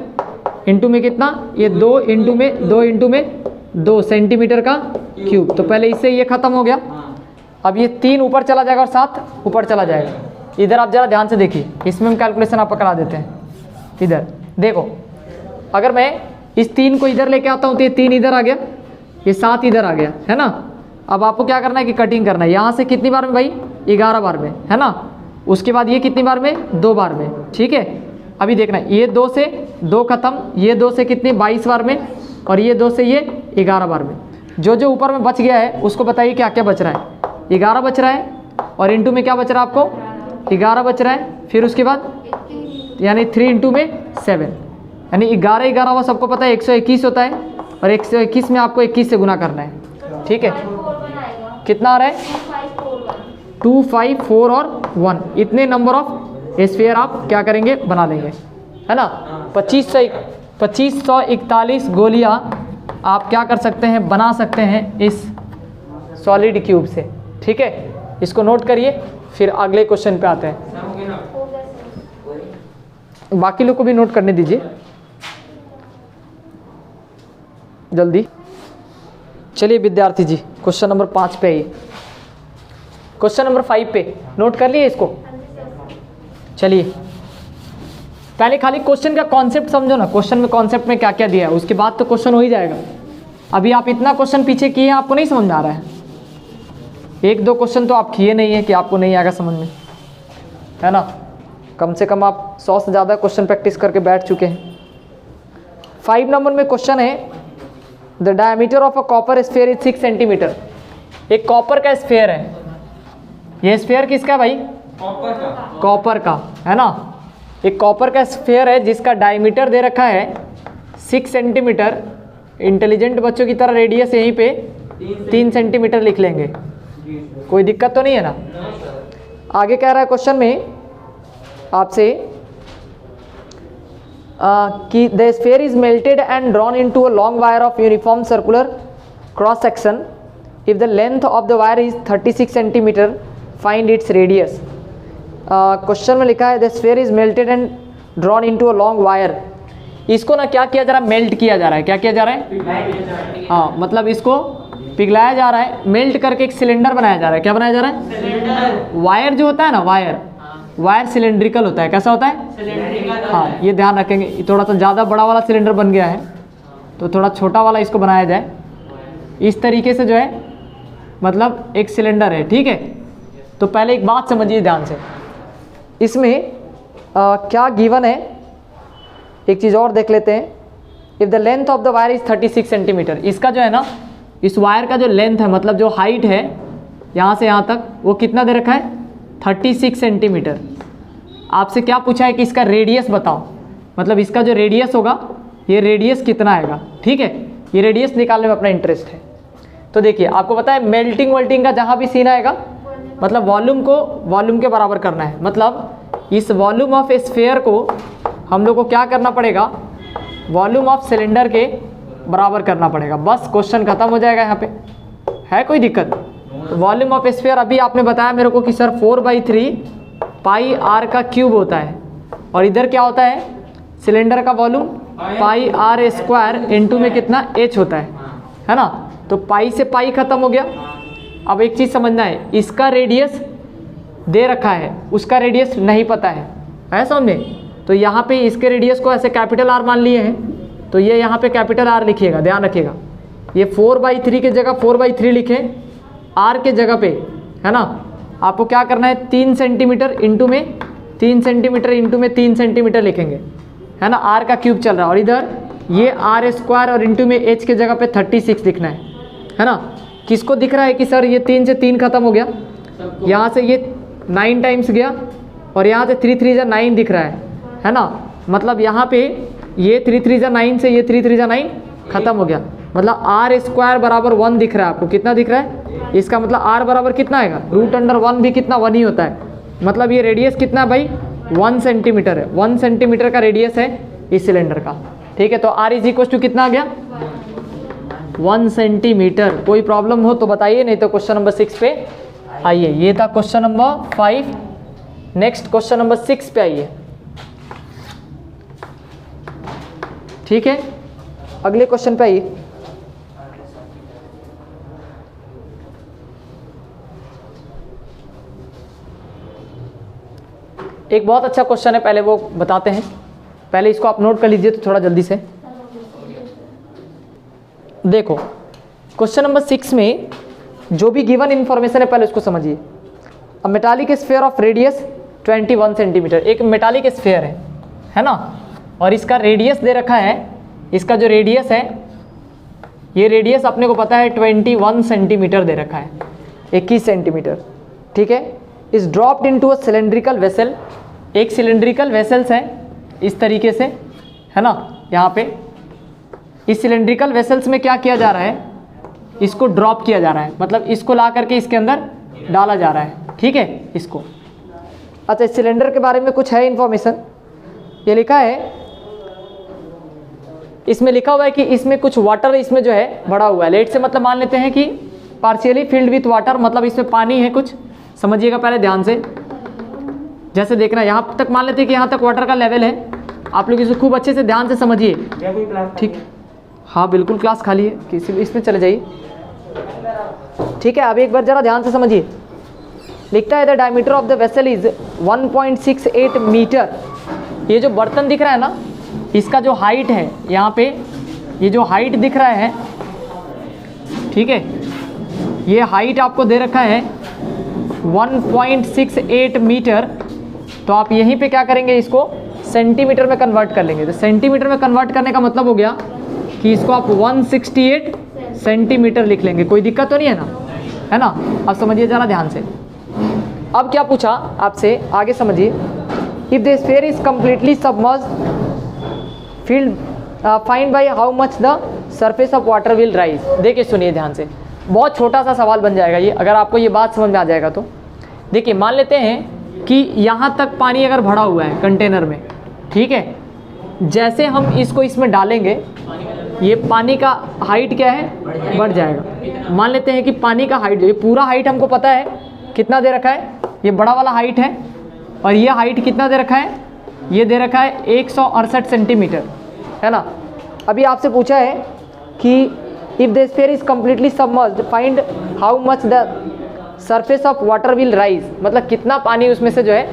इंटू में कितना ये 2 इंटू में 2 सेंटीमीटर का क्यूब। तो पहले इससे ये खत्म हो गया। अब ये 3 ऊपर चला जाएगा और 7 ऊपर चला जाएगा। इधर आप जरा ध्यान से देखिए, इसमें हम कैलकुलेशन आप करा देते हैं। इधर देखो, अगर मैं इस 3 को इधर लेके आता हूँ तो ये 3 इधर आ गया, ये 7 इधर आ गया, है ना। अब आपको क्या करना है कि कटिंग करना है। यहाँ से कितनी बार में भाई 11 बार में, है ना। उसके बाद ये कितनी बार में 2 बार में। ठीक है, अभी देखना ये 2 से 2 खत्म, ये 2 से कितनी 22 बार में, और ये 2 से ये 11 बार में। जो जो ऊपर में बच गया है उसको बताइए क्या क्या बच रहा है। 11 बच रहा है, और इंटू में क्या बच रहा है आपको 11 बच रहा है। फिर उसके बाद यानी 3 इंटू में 7, यानी 11 हुआ, सबको पता है 121 होता है, और 121 में आपको 21 से गुना करना है। ठीक है, कितना आ रहा है 2, 5, 4 और 1। इतने नंबर ऑफ स्फीयर आप क्या करेंगे बना लेंगे, है ना। 2541 गोलियां आप क्या कर सकते हैं बना सकते हैं इस सॉलिड क्यूब से। ठीक है, इसको नोट करिए, फिर अगले क्वेश्चन पे आते हैं। बाकी लोग को भी नोट करने दीजिए जल्दी। चलिए विद्यार्थी जी, क्वेश्चन नंबर 5 पे आइए। क्वेश्चन नंबर 5 पे नोट कर लिए इसको। चलिए पहले खाली क्वेश्चन का कॉन्सेप्ट समझो ना, क्वेश्चन में कॉन्सेप्ट में क्या क्या दिया है, उसके बाद तो क्वेश्चन हो ही जाएगा। अभी आप इतना क्वेश्चन पीछे किए हैं, आपको नहीं समझ में आ रहा है। 1-2 क्वेश्चन तो आप किए नहीं है कि आपको नहीं आएगा समझ में, है ना। कम से कम आप 100 से ज़्यादा क्वेश्चन प्रैक्टिस करके बैठ चुके हैं। 5 नंबर में क्वेश्चन है, the diameter of a copper sphere is 6 centimetre. एक कॉपर का स्फीयर है, ये स्फीयर किसका है भाई कॉपर का, है ना। एक कॉपर का स्फीयर है जिसका डायमीटर दे रखा है 6 सेंटीमीटर। इंटेलिजेंट बच्चों की तरह रेडियस यहीं पे 3 सेंटीमीटर लिख लेंगे, कोई दिक्कत तो नहीं है ना। आगे कह रहा है क्वेश्चन में आपसे कि the sphere is melted and drawn into a long wire of uniform circular cross section. If the length of the wire is 36 centimetre, find its radius. Question में लिखा है the sphere is melted and drawn into a long wire. इसको ना क्या किया जा रहा है, मेल्ट किया जा रहा है। क्या किया जा रहा है, हाँ, मतलब इसको पिघलाया जा रहा है, मेल्ट करके एक सिलेंडर बनाया जा रहा है। क्या बनाया जा रहा है, सिलेंडर। वायर जो होता है ना, वायर सिलेंड्रिकल होता है। कैसा होता है, सिलेंड्रिकल। हाँ, ये ध्यान रखेंगे। थोड़ा सा ज़्यादा बड़ा वाला सिलेंडर बन गया है, तो थोड़ा छोटा वाला इसको बनाया जाए। इस तरीके से जो है मतलब एक सिलेंडर है। ठीक है, तो पहले एक बात समझिए ध्यान से, इसमें क्या गिवन है, एक चीज़ और देख लेते हैं। If the length of the wire is 36 centimetre, इसका जो है ना, इस वायर का जो लेंथ है, मतलब जो हाइट है यहाँ से यहाँ तक, वो कितना दे रखा है 36 सेंटीमीटर। आपसे क्या पूछा है कि इसका रेडियस बताओ, मतलब इसका जो रेडियस होगा, ये रेडियस कितना आएगा। ठीक है, ये रेडियस निकालने में अपना इंटरेस्ट है। तो देखिए, आपको पता है मेल्टिंग वेल्टिंग का जहाँ भी सीन आएगा, मतलब वॉल्यूम को वॉल्यूम के बराबर करना है। मतलब इस वॉल्यूम ऑफ स्फीयर को हम लोग को क्या करना पड़ेगा, वॉल्यूम ऑफ सिलेंडर के बराबर करना पड़ेगा। बस क्वेश्चन खत्म हो जाएगा। यहाँ पे है कोई दिक्कत? तो वॉल्यूम ऑफ स्फीयर अभी आपने बताया मेरे को कि सर 4/3 पाई आर का क्यूब होता है, और इधर क्या होता है सिलेंडर का volume pi r square into में कितना h होता है ना। तो पाई से पाई खत्म हो गया। अब एक चीज़ समझना है, इसका रेडियस दे रखा है, उसका रेडियस नहीं पता है समझ में। तो यहाँ पे इसके रेडियस को ऐसे कैपिटल R मान लिए हैं, तो ये यहाँ पे कैपिटल R लिखिएगा, ध्यान रखिएगा। ये 4/3 की जगह 4/3 लिखें, R के जगह पे, है ना। आपको क्या करना है, 3 सेंटीमीटर इंटू में 3 सेंटीमीटर इंटू में 3 सेंटीमीटर लिखेंगे, है ना। R का क्यूब चल रहा है और इधर ये R स्क्वायर और इंटू में h के जगह पे 36 लिखना है ना। किसको दिख रहा है कि सर ये 3 से 3 खत्म हो गया, यहाँ से ये 9 टाइम्स गया और यहाँ से 3 3 9 दिख रहा है ना। मतलब यहाँ पे ये 3 3 9 से ये 3 3 9 खत्म हो गया, मतलब R स्क्वायर बराबर 1 दिख रहा है आपको। कितना दिख रहा है, इसका मतलब R बराबर कितना आएगा, √1 भी कितना 1 ही होता है। मतलब ये रेडियस कितना है भाई, 1 सेंटीमीटर है। 1 सेंटीमीटर का रेडियस है इस सिलेंडर का, ठीक है। तो R = कितना आ गया, 1 सेंटीमीटर। कोई प्रॉब्लम हो तो बताइए, नहीं तो क्वेश्चन नंबर 6 पे आइए। ये था question number 5। Next question number 6 पे आइए, ठीक है। अगले क्वेश्चन पे आइए। एक बहुत अच्छा क्वेश्चन है, पहले वो बताते हैं। पहले इसको आप नोट कर लीजिए तो थोड़ा जल्दी से देखो। क्वेश्चन नंबर 6 में जो भी गिवन इन्फॉर्मेशन है पहले उसको समझिए। अ metallic sphere of radius 21 centimetre, एक मेटालिक स्फीयर है ना, और इसका रेडियस दे रखा है। इसका जो रेडियस है, ये रेडियस अपने को पता है 21 सेंटीमीटर दे रखा है, 21 सेंटीमीटर, ठीक है। Is dropped into a cylindrical vessel, एक सिलेंड्रिकल वेसल्स है इस तरीके से, है ना। यहाँ पे इस सिलेंड्रिकल वेसल्स में क्या किया जा रहा है, इसको ड्रॉप किया जा रहा है, मतलब इसको ला करके इसके अंदर डाला जा रहा है, ठीक है, इसको। अच्छा, इस सिलेंडर के बारे में कुछ है इंफॉर्मेशन, ये लिखा है, इसमें लिखा हुआ है कि इसमें कुछ वाटर इसमें जो है भरा हुआ है। लेट से मतलब मान लेते हैं कि पार्शियली फिल्ड विथ वाटर, मतलब इसमें पानी है कुछ। समझिएगा पहले ध्यान से, जैसे देखना यहाँ तक मान लेते हैं कि यहाँ तक वाटर का लेवल है। आप लोग इसको खूब अच्छे से ध्यान से समझिए, ठीक। हाँ बिल्कुल क्लास खाली है, किसी इसमें चले जाइए, ठीक है। अब एक बार जरा ध्यान से समझिए। लिखता है the diameter of the vessel is 1.68 metre. ये जो बर्तन दिख रहा है ना, इसका जो हाइट है यहाँ पे, ये जो हाइट दिख रहा है, ठीक है, ये हाइट आपको दे रखा है 1.68 मीटर। तो आप यहीं पे क्या करेंगे, इसको सेंटीमीटर में कन्वर्ट कर लेंगे। तो सेंटीमीटर में कन्वर्ट करने का मतलब हो गया कि इसको आप 168 सेंटीमीटर लिख लेंगे। कोई दिक्कत तो नहीं है ना, है ना। अब समझिए जरा ध्यान से। अब क्या पूछा आपसे, आगे समझिए। If the sphere is completely submerged field find by how much the surface of water will rise. देखिए सुनिए ध्यान से, बहुत छोटा सा सवाल बन जाएगा ये, अगर आपको ये बात समझ में आ जाएगा तो। देखिए मान लेते हैं कि यहाँ तक पानी अगर भरा हुआ है कंटेनर में, ठीक है। जैसे हम इसको इसमें डालेंगे, ये पानी का हाइट क्या है, बढ़ जाएगा। मान लेते हैं कि पानी का हाइट, ये पूरा हाइट हमको पता है कितना दे रखा है, ये बड़ा वाला हाइट है, और ये हाइट कितना दे रखा है, ये दे रखा है 168 सेंटीमीटर, है ना। अभी आपसे पूछा है कि if the sphere is completely submerged find how much the surface of water will rise, मतलब कितना पानी उसमें से जो है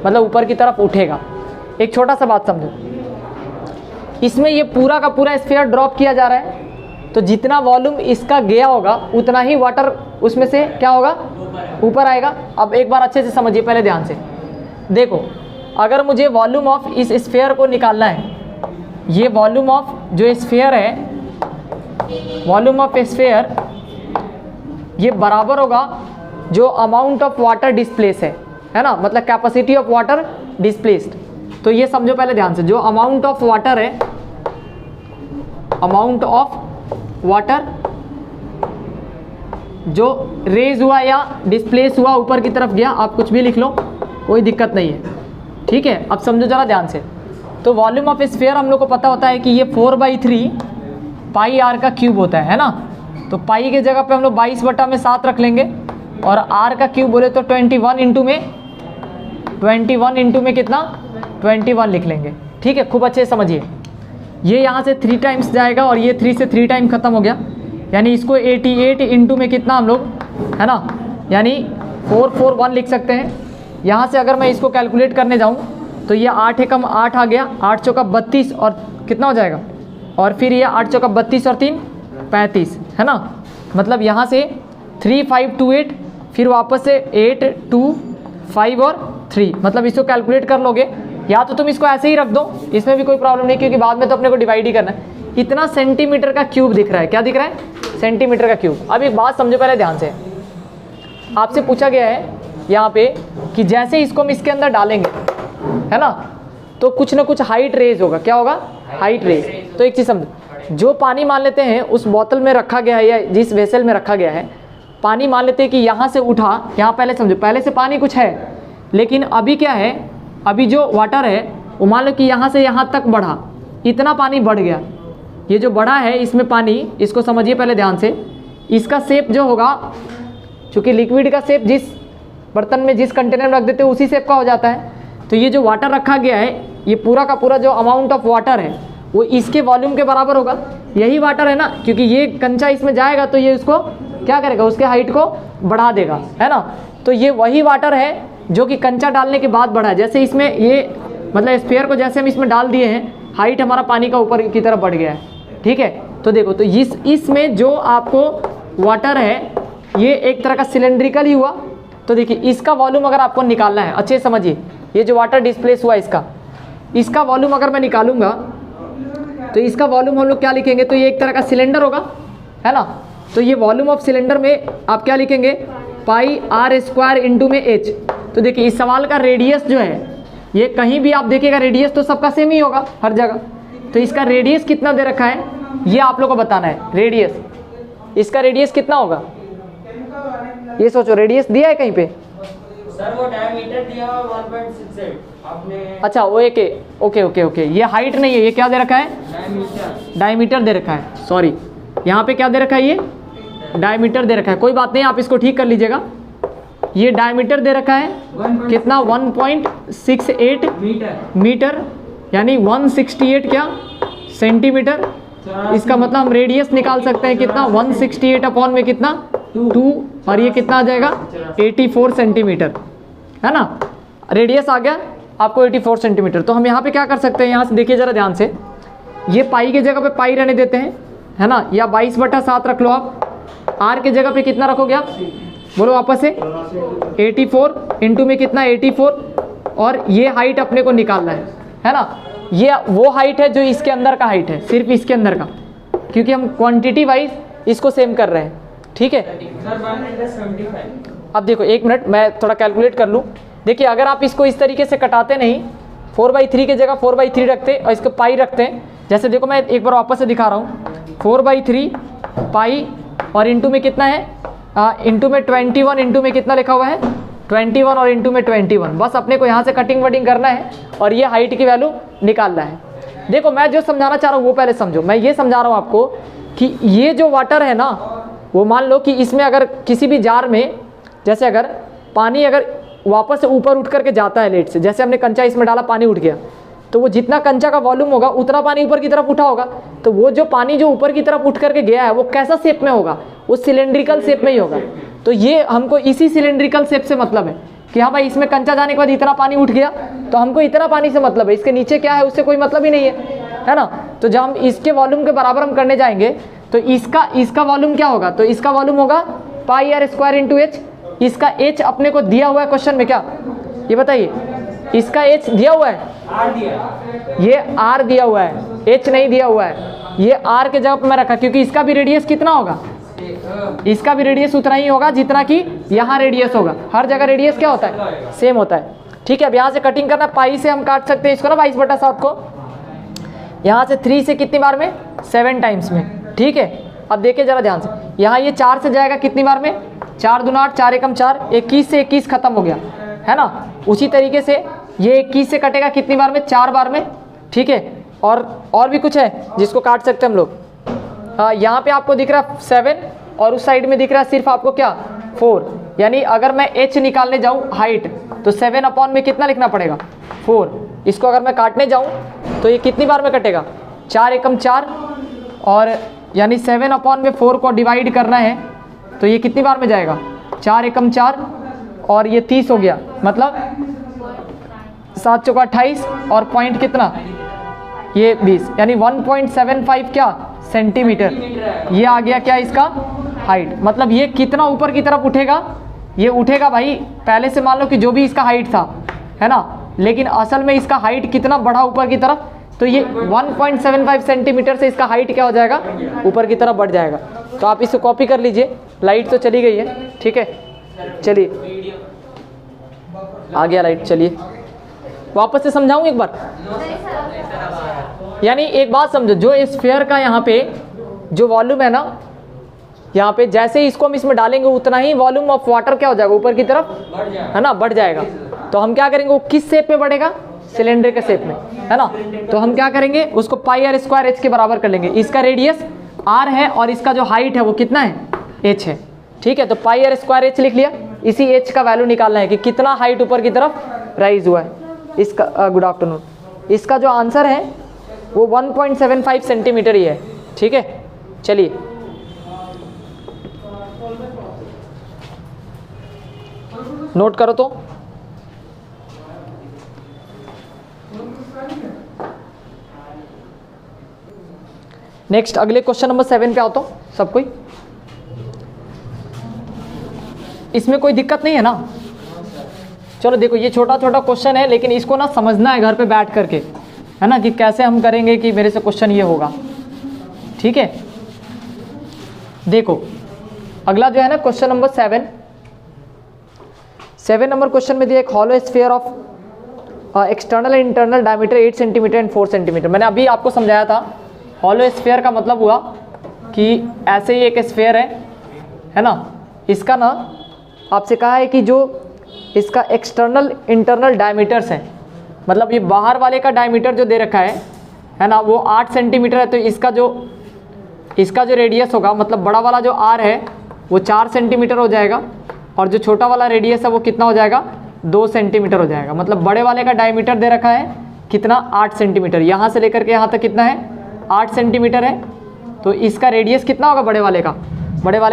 मतलब ऊपर की तरफ उठेगा। एक छोटा सा बात समझो, इसमें ये पूरा का पूरा स्फीयर ड्रॉप किया जा रहा है, तो जितना वॉल्यूम इसका गया होगा उतना ही वाटर उसमें से क्या होगा, ऊपर आएगा। अब एक बार अच्छे से समझिए पहले ध्यान से। देखो, अगर मुझे वॉल्यूम ऑफ इस स्फीयर को निकालना है, ये वॉल्यूम ऑफ जो स्फीयर है, वॉल्यूम ऑफ स्फीयर ये बराबर होगा जो अमाउंट ऑफ वाटर डिस्प्लेस है ना, मतलब कैपेसिटी ऑफ वाटर डिस्प्लेस्ड। तो ये समझो पहले ध्यान से, जो अमाउंट ऑफ वाटर है, अमाउंट ऑफ वाटर जो रेज हुआ या डिस्प्लेस हुआ, ऊपर की तरफ गया, आप कुछ भी लिख लो, कोई दिक्कत नहीं है, ठीक है। अब समझो जरा ध्यान से। तो वॉल्यूम ऑफ स्फीयर हम लोग को पता होता है कि ये 4/3 पाई आर का क्यूब होता है ना। तो पाई के जगह पे हम लोग 22/7 रख लेंगे, और आर का क्यूब बोले तो 21 इंटू में कितना, 21 लिख लेंगे, ठीक है। खूब अच्छे से समझिए। ये यहाँ से 3 टाइम्स जाएगा और ये 3 से 3 टाइम ख़त्म हो गया, यानी इसको 88 इंटू में कितना हम लोग, है ना, यानी 441 लिख सकते हैं। यहाँ से अगर मैं इसको कैलकुलेट करने जाऊँ तो ये 8 एकम 8 आ गया, 8 चौका 32 और कितना हो जाएगा, और फिर ये 8 चौका 32 और 3 35, है ना। मतलब यहाँ से 3528, फिर वापस से 8 2 5 और 3, मतलब इसको कैलकुलेट कर लोगे, या तो तुम इसको ऐसे ही रख दो, इसमें भी कोई प्रॉब्लम नहीं, क्योंकि बाद में तो अपने को डिवाइड ही करना है। इतना सेंटीमीटर का क्यूब दिख रहा है, क्या दिख रहा है, सेंटीमीटर का क्यूब। अब एक बात समझो पहले ध्यान से, आपसे पूछा गया है यहाँ पे कि जैसे इसको हम इसके अंदर डालेंगे, है ना, तो कुछ ना कुछ हाइट रेज होगा, क्या होगा, हाइट रेज। तो एक चीज़ समझो, जो पानी मान लेते हैं उस बोतल में रखा गया है या जिस वेसल में रखा गया है, पानी मान लेते हैं कि यहाँ से उठा, यहाँ पहले समझो, पहले से पानी कुछ है, लेकिन अभी क्या है, अभी जो वाटर है वो मान लो कि यहाँ से यहाँ तक बढ़ा, इतना पानी बढ़ गया। ये जो बढ़ा है इसमें पानी, इसको समझिए पहले ध्यान से, इसका शेप जो होगा, चूँकि लिक्विड का शेप जिस बर्तन में जिस कंटेनर में रख देते हैं उसी शेप का हो जाता है। तो ये जो वाटर रखा गया है, ये पूरा का पूरा जो अमाउंट ऑफ वाटर है वो इसके वॉल्यूम के बराबर होगा। यही वाटर है ना, क्योंकि ये कंचा इसमें जाएगा तो ये उसको क्या करेगा, उसके हाइट को बढ़ा देगा, है ना। तो ये वही वाटर है जो कि कंचा डालने के बाद बढ़ा है। जैसे इसमें ये मतलब स्फीयर को जैसे हम इसमें डाल दिए हैं, हाइट हमारा पानी का ऊपर की तरफ बढ़ गया है, ठीक है। तो देखो, तो इसमें जो आपको वाटर है ये एक तरह का सिलेंड्रिकल ही हुआ। तो देखिए इसका वॉल्यूम अगर आपको निकालना है, अच्छे समझिए, ये जो वाटर डिस्प्लेस हुआ इसका वॉल्यूम अगर मैं निकालूंगा तो इसका वॉल्यूम हम लोग क्या लिखेंगे, तो ये एक तरह का सिलेंडर होगा, है ना। तो ये वॉल्यूम ऑफ सिलेंडर में आप क्या लिखेंगे, पाई आर स्क्वायर इंटू में एच। तो देखिए इस सवाल का रेडियस जो है, ये कहीं भी आप देखिएगा रेडियस तो सबका सेम ही होगा हर जगह। तो इसका रेडियस कितना दे रखा है ये आप लोग को बताना है। रेडियस, इसका रेडियस कितना होगा ये सोचो, रेडियस दिया है कहीं पे सर, वो डायमीटर दिया हुआ 1.68 आपने। अच्छा वो एक, ओके, ये हाइट नहीं है, ये क्या दे रखा है, डायमीटर दे रखा है। सॉरी, यहाँ पे क्या दे रखा है, ये डायमीटर दे रखा है। कोई बात नहीं, आप इसको ठीक कर लीजिएगा। ये डायमीटर दे रखा है कितना, 1.68 मीटर, यानी 168 क्या सेंटीमीटर। इसका मतलब हम रेडियस निकाल सकते हैं कितना, 168 अपॉन में कितना 2, और ये कितना आ जाएगा 84 सेंटीमीटर, है ना। रेडियस आ गया आपको 84 सेंटीमीटर। तो हम यहाँ पे क्या कर सकते हैं, यहाँ से देखिए जरा ध्यान से, ये पाई के जगह पे पाई रहने देते हैं, है ना, या 22/7 रख लो आप। आर के जगह पे कितना रखोगे आप, बोलो वापस से, 84 इंटू में कितना 84, और ये हाइट अपने को निकालना है ना। ये वो हाइट है जो इसके अंदर का हाइट है, सिर्फ इसके अंदर का, क्योंकि हम क्वांटिटी वाइज इसको सेम कर रहे हैं, ठीक है। अब देखो एक मिनट, मैं थोड़ा कैलकुलेट कर लूँ। देखिए अगर आप इसको इस तरीके से कटाते नहीं, 4/3 की जगह 4/3 रखते और इसको पाई रखते हैं, जैसे देखो मैं एक बार वापस से दिखा रहा हूँ, 4/3 पाई और इंटू में कितना है, इंटू में 21, इंटू में कितना लिखा हुआ है 21 और इंटू में 21। बस अपने को यहाँ से कटिंग वटिंग करना है और ये हाइट की वैल्यू निकालना है। देखो मैं जो समझाना चाह रहा हूँ वो पहले समझो। मैं ये समझा रहा हूँ आपको कि ये जो वाटर है ना, वो मान लो कि इसमें अगर किसी भी जार में, जैसे अगर पानी अगर वापस से ऊपर उठ करके जाता है लेट से, जैसे हमने कंचा इसमें डाला, पानी उठ गया, तो वो जितना कंचा का वॉल्यूम होगा उतना पानी ऊपर की तरफ उठा होगा। तो वो जो पानी जो ऊपर की तरफ उठ करके गया है वो कैसा शेप में होगा, वो सिलेंड्रिकल शेप में ही होगा। तो ये हमको इसी सिलेंड्रिकल शेप से मतलब है कि हाँ भाई इसमें कंचा जाने के बाद इतना पानी उठ गया, तो हमको इतना पानी से मतलब है, इसके नीचे क्या है उससे कोई मतलब ही नहीं है ना। तो जब हम इसके वॉल्यूम के बराबर हम करने जाएंगे तो इसका वॉल्यूम क्या होगा, तो इसका वॉल्यूम होगा पाई आर स्क्वायर इंटू एच। इसका एच अपने को दिया हुआ है क्वेश्चन में, क्या ये बताइए, इसका एच दिया हुआ है, ये आर दिया हुआ है, एच नहीं दिया हुआ है। ये आर के जगह पर मैं रखा क्योंकि इसका भी रेडियस कितना होगा, इसका भी रेडियस उतना ही होगा जितना कि यहाँ रेडियस होगा। हर जगह रेडियस क्या होता है, सेम होता है, ठीक है। अब यहाँ से कटिंग करना, पाई से हम काट सकते हैं इसको ना 22/7 को, यहाँ से 3 से कितनी बार में 7 टाइम्स में, ठीक है। अब देखिए जरा ध्यान से, यहाँ ये 4 से जाएगा कितनी बार में, 4 दूना 8, 4 एकम 4, 21 से 21 खत्म हो गया, है ना। उसी तरीके से ये 21 से कटेगा कितनी बार में, 4 बार में, ठीक है। और भी कुछ है जिसको काट सकते हैं हम लोग। यहाँ पे आपको दिख रहा है 7 और उस साइड में दिख रहा है सिर्फ आपको क्या 4, यानी अगर मैं h निकालने जाऊँ हाइट, तो 7 अपॉन में कितना लिखना पड़ेगा 4। इसको अगर मैं काटने जाऊँ तो ये कितनी बार में कटेगा, 4 एकम 4, और यानी 7/4 को डिवाइड करना है तो ये कितनी बार में जाएगा, 4 एकम 4 और ये 30 हो गया, मतलब 7 चौका 28 और पॉइंट कितना, ये 20, यानी 1.75 क्या सेंटीमीटर। ये आ गया क्या इसका हाइट। मतलब ये कितना ऊपर की तरफ उठेगा, ये उठेगा भाई पहले से मान लो कि जो भी इसका हाइट था, है ना, लेकिन असल में इसका हाइट कितना बढ़ा ऊपर की तरफ, तो ये 1.75 सेंटीमीटर से इसका हाइट क्या हो जाएगा, ऊपर की तरफ बढ़ जाएगा। तो आप इसे कॉपी कर लीजिए। लाइट तो चली गई है, ठीक है, चलिए आ गया लाइट। चलिए वापस से समझाऊं एक बार। यानी एक बात समझो, जो स्फीयर का यहाँ पे जो वॉल्यूम है ना, यहाँ पे जैसे ही इसको हम इसमें डालेंगे उतना ही वॉल्यूम ऑफ वाटर क्या हो जाएगा, ऊपर की तरफ, है ना, बढ़ जाएगा। तो हम क्या करेंगे, वो किस शेप में बढ़ेगा, सिलेंडर के शेप में, है ना। तो हम क्या करेंगे, उसको पाई आर स्क्वायर एच के बराबर कर लेंगे। इसका रेडियस आर है और इसका जो हाइट है वो कितना है, एच है, ठीक है। तो पाई आर स्क्वायर एच लिख लिया। इसी एच का वैल्यू निकालना है कि कितना हाइट ऊपर की तरफ राइज हुआ है इसका। Good afternoon. इसका जो आंसर है वो 1.75 सेंटीमीटर ही है, ठीक है। चलिए नोट करो तो। नेक्स्ट अगले क्वेश्चन नंबर 7 पे आओ तो सब कोई। इसमें कोई दिक्कत नहीं है ना। चलो देखो, ये छोटा छोटा क्वेश्चन है, लेकिन इसको ना समझना है घर पे बैठ करके, है ना, कि कैसे हम करेंगे कि मेरे से क्वेश्चन ये होगा, ठीक है। देखो अगला जो है ना क्वेश्चन नंबर 7 नंबर क्वेश्चन में दिया एक hollow sphere of external and internal diameter 8 centimetre and 4 centimetre. मैंने अभी आपको समझाया था हॉलो स्फीयर का मतलब हुआ कि ऐसे ही एक स्फीयर है ना, इसका ना आपसे कहा है कि जो इसका एक्सटर्नल इंटरनल डायमीटर्स हैं, मतलब ये बाहर वाले का डायमीटर जो दे रखा है ना, वो 8 सेंटीमीटर है। तो इसका जो रेडियस होगा, मतलब बड़ा वाला जो आर है वो 4 सेंटीमीटर हो जाएगा, और जो छोटा वाला रेडियस है वो कितना हो जाएगा, 2 सेंटीमीटर हो जाएगा। मतलब बड़े वाले का डायमीटर दे रखा है कितना, 8 सेंटीमीटर। यहाँ से लेकर के यहाँ तक कितना है, 8 सेंटीमीटर है। तो इसका रेडियस कितना होगा बड़े वाले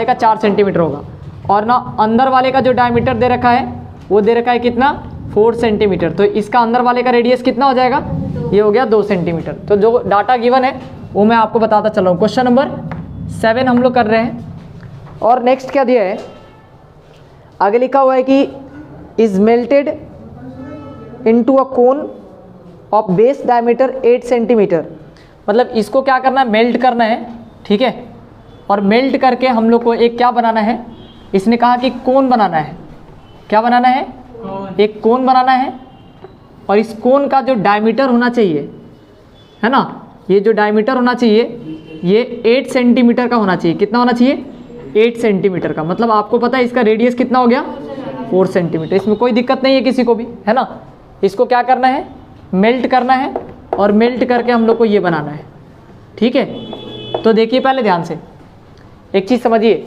का 4 सेंटीमीटर होगा। और ना अंदर वाले का जो डायमीटर दे रखा है वो दे रखा है कितना, 4 सेंटीमीटर। तो इसका अंदर वाले का रेडियस कितना हो जाएगा, ये हो गया 2 सेंटीमीटर। तो जो डाटा गिवन है वो मैं आपको बताता चल रहा हूँ। क्वेश्चन नंबर 7 हम लोग कर रहे हैं। और नेक्स्ट क्या दिया है, आगे लिखा हुआ है कि is melted into a cone of base diameter 8 centimetre. मतलब इसको क्या करना है, मेल्ट करना है, ठीक है। और मेल्ट करके हम लोग को एक क्या बनाना है, इसने कहा कि कोन बनाना है। क्या बनाना है, एक कोन बनाना है। और इस कोन का जो डायमीटर होना चाहिए, है ना, ये जो डायमीटर होना चाहिए ये 8 सेंटीमीटर का होना चाहिए। कितना होना चाहिए, 8 सेंटीमीटर का। मतलब आपको पता है इसका रेडियस कितना हो गया, 4 सेंटीमीटर। इसमें कोई दिक्कत नहीं है किसी को भी, है ना। इसको क्या करना है, मेल्ट करना है, और मेल्ट करके हम लोग को ये बनाना है, ठीक है। तो देखिए पहले ध्यान से एक चीज़ समझिए,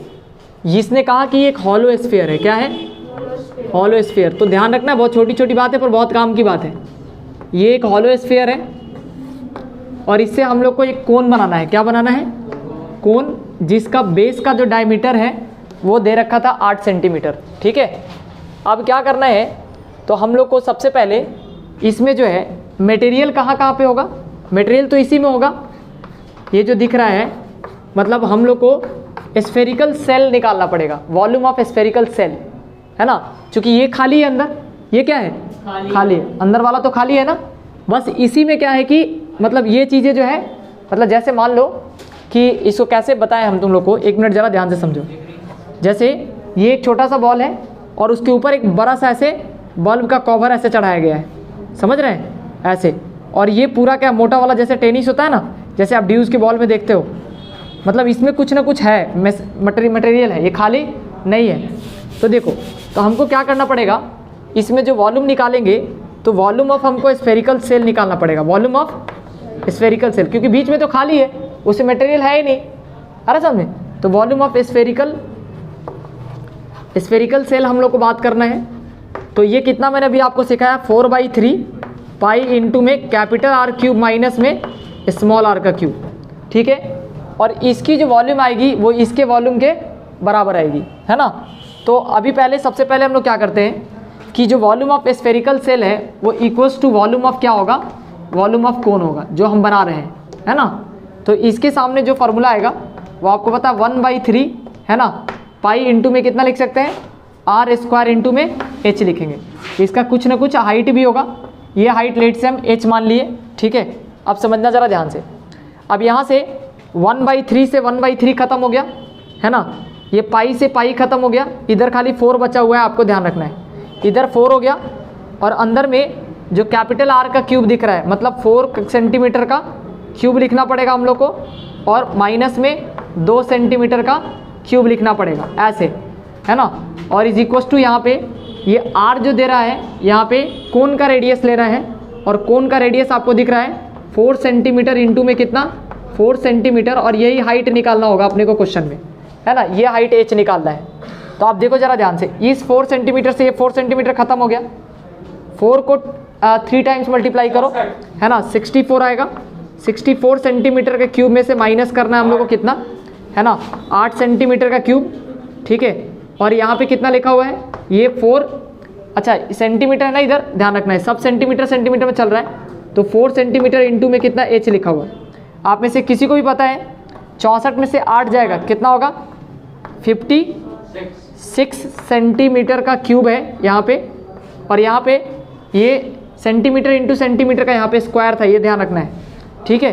इसने कहा कि एक हॉलो स्फीयर है। क्या है, हॉलो स्फीयर। तो ध्यान रखना, बहुत छोटी छोटी बात है पर बहुत काम की बात है। ये एक हॉलो स्फीयर है और इससे हम लोग को एक कोन बनाना है। क्या बनाना है, कोन, जिसका बेस का जो डायमीटर है वो दे रखा था 8 सेंटीमीटर, ठीक है। अब क्या करना है, तो हम लोग को सबसे पहले इसमें जो है मटेरियल कहाँ कहाँ पे होगा, मटेरियल तो इसी में होगा। ये जो दिख रहा है, मतलब हम लोग को स्फेरिकल सेल निकालना पड़ेगा, वॉल्यूम ऑफ स्फेरिकल सेल, है ना। क्योंकि ये खाली है अंदर, ये क्या है, खाली है। अंदर वाला तो खाली है ना। बस इसी में क्या है कि मतलब ये चीज़ें जो है, मतलब जैसे मान लो कि इसको कैसे बताएं हम तुम लोग को, 1 मिनट ज़रा ध्यान से समझो। जैसे ये एक छोटा सा बॉल है और उसके ऊपर एक बड़ा सा ऐसे बल्ब का कवर ऐसे चढ़ाया गया है, समझ रहे हैं, ऐसे। और ये पूरा क्या मोटा वाला जैसे टेनिस होता है ना, जैसे आप ड्यूज की बॉल में देखते हो, मतलब इसमें कुछ ना कुछ है, मटेरियल है, ये खाली नहीं है। तो देखो, तो हमको क्या करना पड़ेगा, इसमें जो वॉल्यूम निकालेंगे तो वॉल्यूम ऑफ हमको स्फेरिकल सेल निकालना पड़ेगा, वॉल्यूम ऑफ स्फेरिकल सेल, क्योंकि बीच में तो खाली है, उसमें मटेरियल है ही नहीं, अरे समझे। तो वॉल्यूम ऑफ स्फेरिकल सेल हम लोग को बात करना है। तो ये कितना मैंने अभी आपको सिखाया, 4/3 पाई इंटू में कैपिटल R³ माइनस में स्मॉल आर का क्यूब, ठीक है। और इसकी जो वॉल्यूम आएगी वो इसके वॉल्यूम के बराबर आएगी, है ना। तो अभी पहले सबसे पहले हम लोग क्या करते हैं कि जो वॉल्यूम ऑफ स्फेरिकल सेल है वो इक्वल्स टू वॉल्यूम ऑफ क्या होगा, वॉल्यूम ऑफ कोन होगा जो हम बना रहे हैं, है ना। तो इसके सामने जो फॉर्मूला आएगा वो आपको पता है 1/3, है ना। पाई इंटू में कितना लिख सकते हैं, आर स्क्वायर इंटू में एच लिखेंगे। इसका कुछ ना कुछ हाइट भी होगा, ये हाइट लेट से हम एच मान लिए, ठीक है। अब समझना ज़रा ध्यान से। अब यहाँ से 1/3 से 1/3 खत्म हो गया, है ना। ये पाई से पाई खत्म हो गया, इधर खाली 4 बचा हुआ है, आपको ध्यान रखना है। इधर 4 हो गया और अंदर में जो कैपिटल आर का क्यूब दिख रहा है, मतलब 4 सेंटीमीटर का क्यूब लिखना पड़ेगा हम लोग को, और माइनस में 2 सेंटीमीटर का क्यूब लिखना पड़ेगा, ऐसे, है ना। और इज इक्वल्स टू यहाँ पे ये आर जो दे रहा है, यहाँ पे कोन का रेडियस ले रहा है, और कोन का रेडियस आपको दिख रहा है 4 सेंटीमीटर इंटू में कितना, 4 सेंटीमीटर, और यही हाइट निकालना होगा अपने को क्वेश्चन में, है ना। ये हाइट एच निकालना है। तो आप देखो जरा ध्यान से, इस 4 सेंटीमीटर से ये 4 सेंटीमीटर खत्म हो गया, 4 को 3 टाइम्स मल्टीप्लाई करो, है ना, 64 आएगा। 64 सेंटीमीटर के क्यूब में से माइनस करना है हम लोग को कितना, है ना, 8 सेंटीमीटर का क्यूब, ठीक है। और यहाँ पे कितना लिखा हुआ है, ये 4, अच्छा सेंटीमीटर है ना, इधर ध्यान रखना है, सब सेंटीमीटर सेंटीमीटर में चल रहा है। तो 4 सेंटीमीटर इंटू में कितना एच लिखा हुआ है। आप में से किसी को भी पता है 64 में से 8 जाएगा कितना होगा, 56 सेंटीमीटर का क्यूब है यहाँ पे। और यहाँ पे ये सेंटीमीटर इंटू सेंटीमीटर का यहाँ पे स्क्वायर था, ये ध्यान रखना है, ठीक है।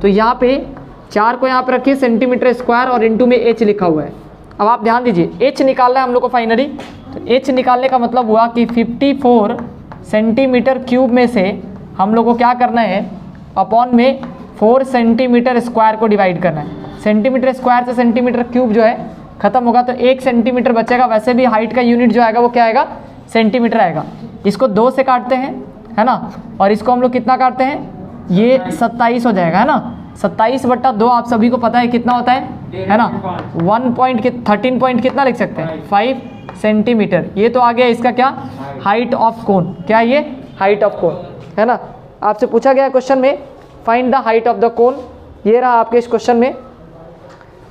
तो यहाँ पे 4 को यहाँ पे रखिए सेंटीमीटर स्क्वायर और इंटू में एच लिखा हुआ है। अब आप ध्यान दीजिए, एच निकालना है हम लोग को फाइनली। तो एच निकालने का मतलब हुआ कि 54 सेंटीमीटर क्यूब में से हम लोग को क्या करना है, अपॉन में 4 सेंटीमीटर स्क्वायर को डिवाइड करना है। सेंटीमीटर स्क्वायर से सेंटीमीटर क्यूब जो है खत्म होगा, तो 1 सेंटीमीटर बचेगा। वैसे भी हाइट का यूनिट जो आएगा वो क्या आएगा, सेंटीमीटर आएगा। इसको 2 से काटते हैं, है ना, और इसको हम लोग कितना काटते हैं, ये 27 हो जाएगा, है ना। 27/2 आप सभी को पता है कितना होता है ना, 13 पॉइंट कितना लिख सकते हैं, 5 सेंटीमीटर। ये तो आ गया इसका क्या, हाइट ऑफ कोन, क्या ये हाइट ऑफ कोन, है ना। आपसे पूछा गया क्वेश्चन में find the height of the cone, ये रहा आपके इस क्वेश्चन में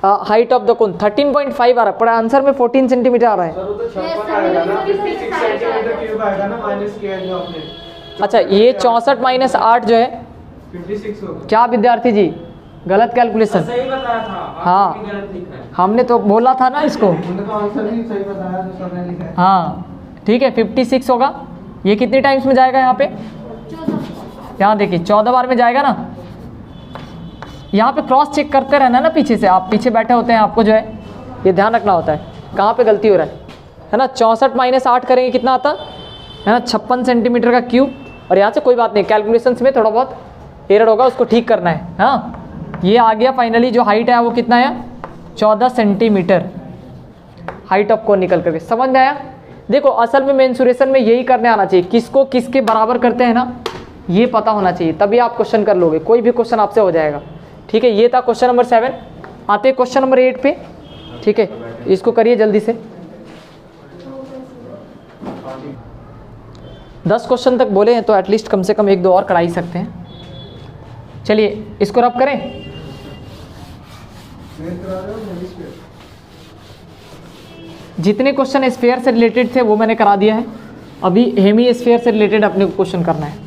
हाइट ऑफ द कोन 13.5 आ रहा है, पर आंसर में 14 सेंटीमीटर आ रहा है। अच्छा ये 64 माइनस 8 जो है 56 होगा। क्या विद्यार्थी जी, गलत कैलकुलेशन, सही बताया था, हाँ गलत लिखा है। हमने तो बोला था ना इसको, आंसर भी सही बताया जो सर ने लिखा है। हाँ ठीक है 56 होगा। ये कितने टाइम्स में जाएगा यहाँ पे, यहाँ देखिए 14 बार में जाएगा ना। यहाँ पे क्रॉस चेक करते रहना ना, पीछे से आप पीछे बैठे होते हैं, आपको जो है ये ध्यान रखना होता है कहाँ पे गलती हो रहा है ना। 64 माइनस 8 करेंगे कितना आता है ना, 56 सेंटीमीटर का क्यूब। और यहाँ से कोई बात नहीं, कैलकुलेशंस में थोड़ा बहुत एरर होगा, उसको ठीक करना है। हाँ ये आ गया फाइनली, जो हाइट है वो कितना है, 14 सेंटीमीटर हाइट ऑफ कोन निकल करके। समझ में आया। देखो असल में मेंसुरेशन में यही करने आना चाहिए, किसको किसके बराबर करते हैं ना, ये पता होना चाहिए, तभी आप क्वेश्चन कर लोगे, कोई भी क्वेश्चन आपसे हो जाएगा। ठीक है, ये था क्वेश्चन नंबर 7। आते हैं क्वेश्चन नंबर 8 पे। ठीक है, इसको करिए जल्दी से। 10 क्वेश्चन तक बोले हैं तो एटलीस्ट कम से कम 1-2 और करा ही सकते हैं। चलिए इसको रब करें। जितने क्वेश्चन स्फीयर से रिलेटेड थे वो मैंने करा दिया है, अभी हेमी स्फीयर से रिलेटेड अपने को क्वेश्चन करना है।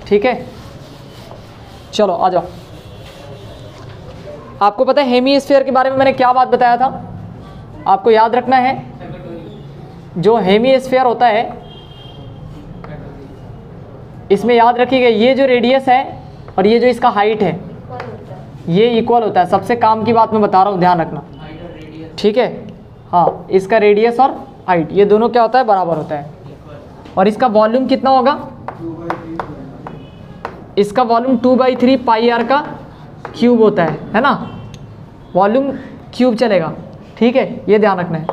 ठीक है, चलो आ जाओ। आपको पता है हेमी स्फीयर के बारे में मैंने क्या बात बताया था, आपको याद रखना है। जो हेमी स्फीयर होता है इसमें याद रखिएगा, ये जो रेडियस है और ये जो इसका हाइट है ये इक्वल होता है। सबसे काम की बात मैं बता रहा हूँ, ध्यान रखना। ठीक है, हाँ इसका रेडियस और हाइट ये दोनों क्या होता है, बराबर होता है। और इसका वॉल्यूम कितना होगा, इसका वॉल्यूम 2/3 पाई आर का क्यूब होता है ना। वॉल्यूम क्यूब चलेगा। ठीक है, ये ध्यान रखना है।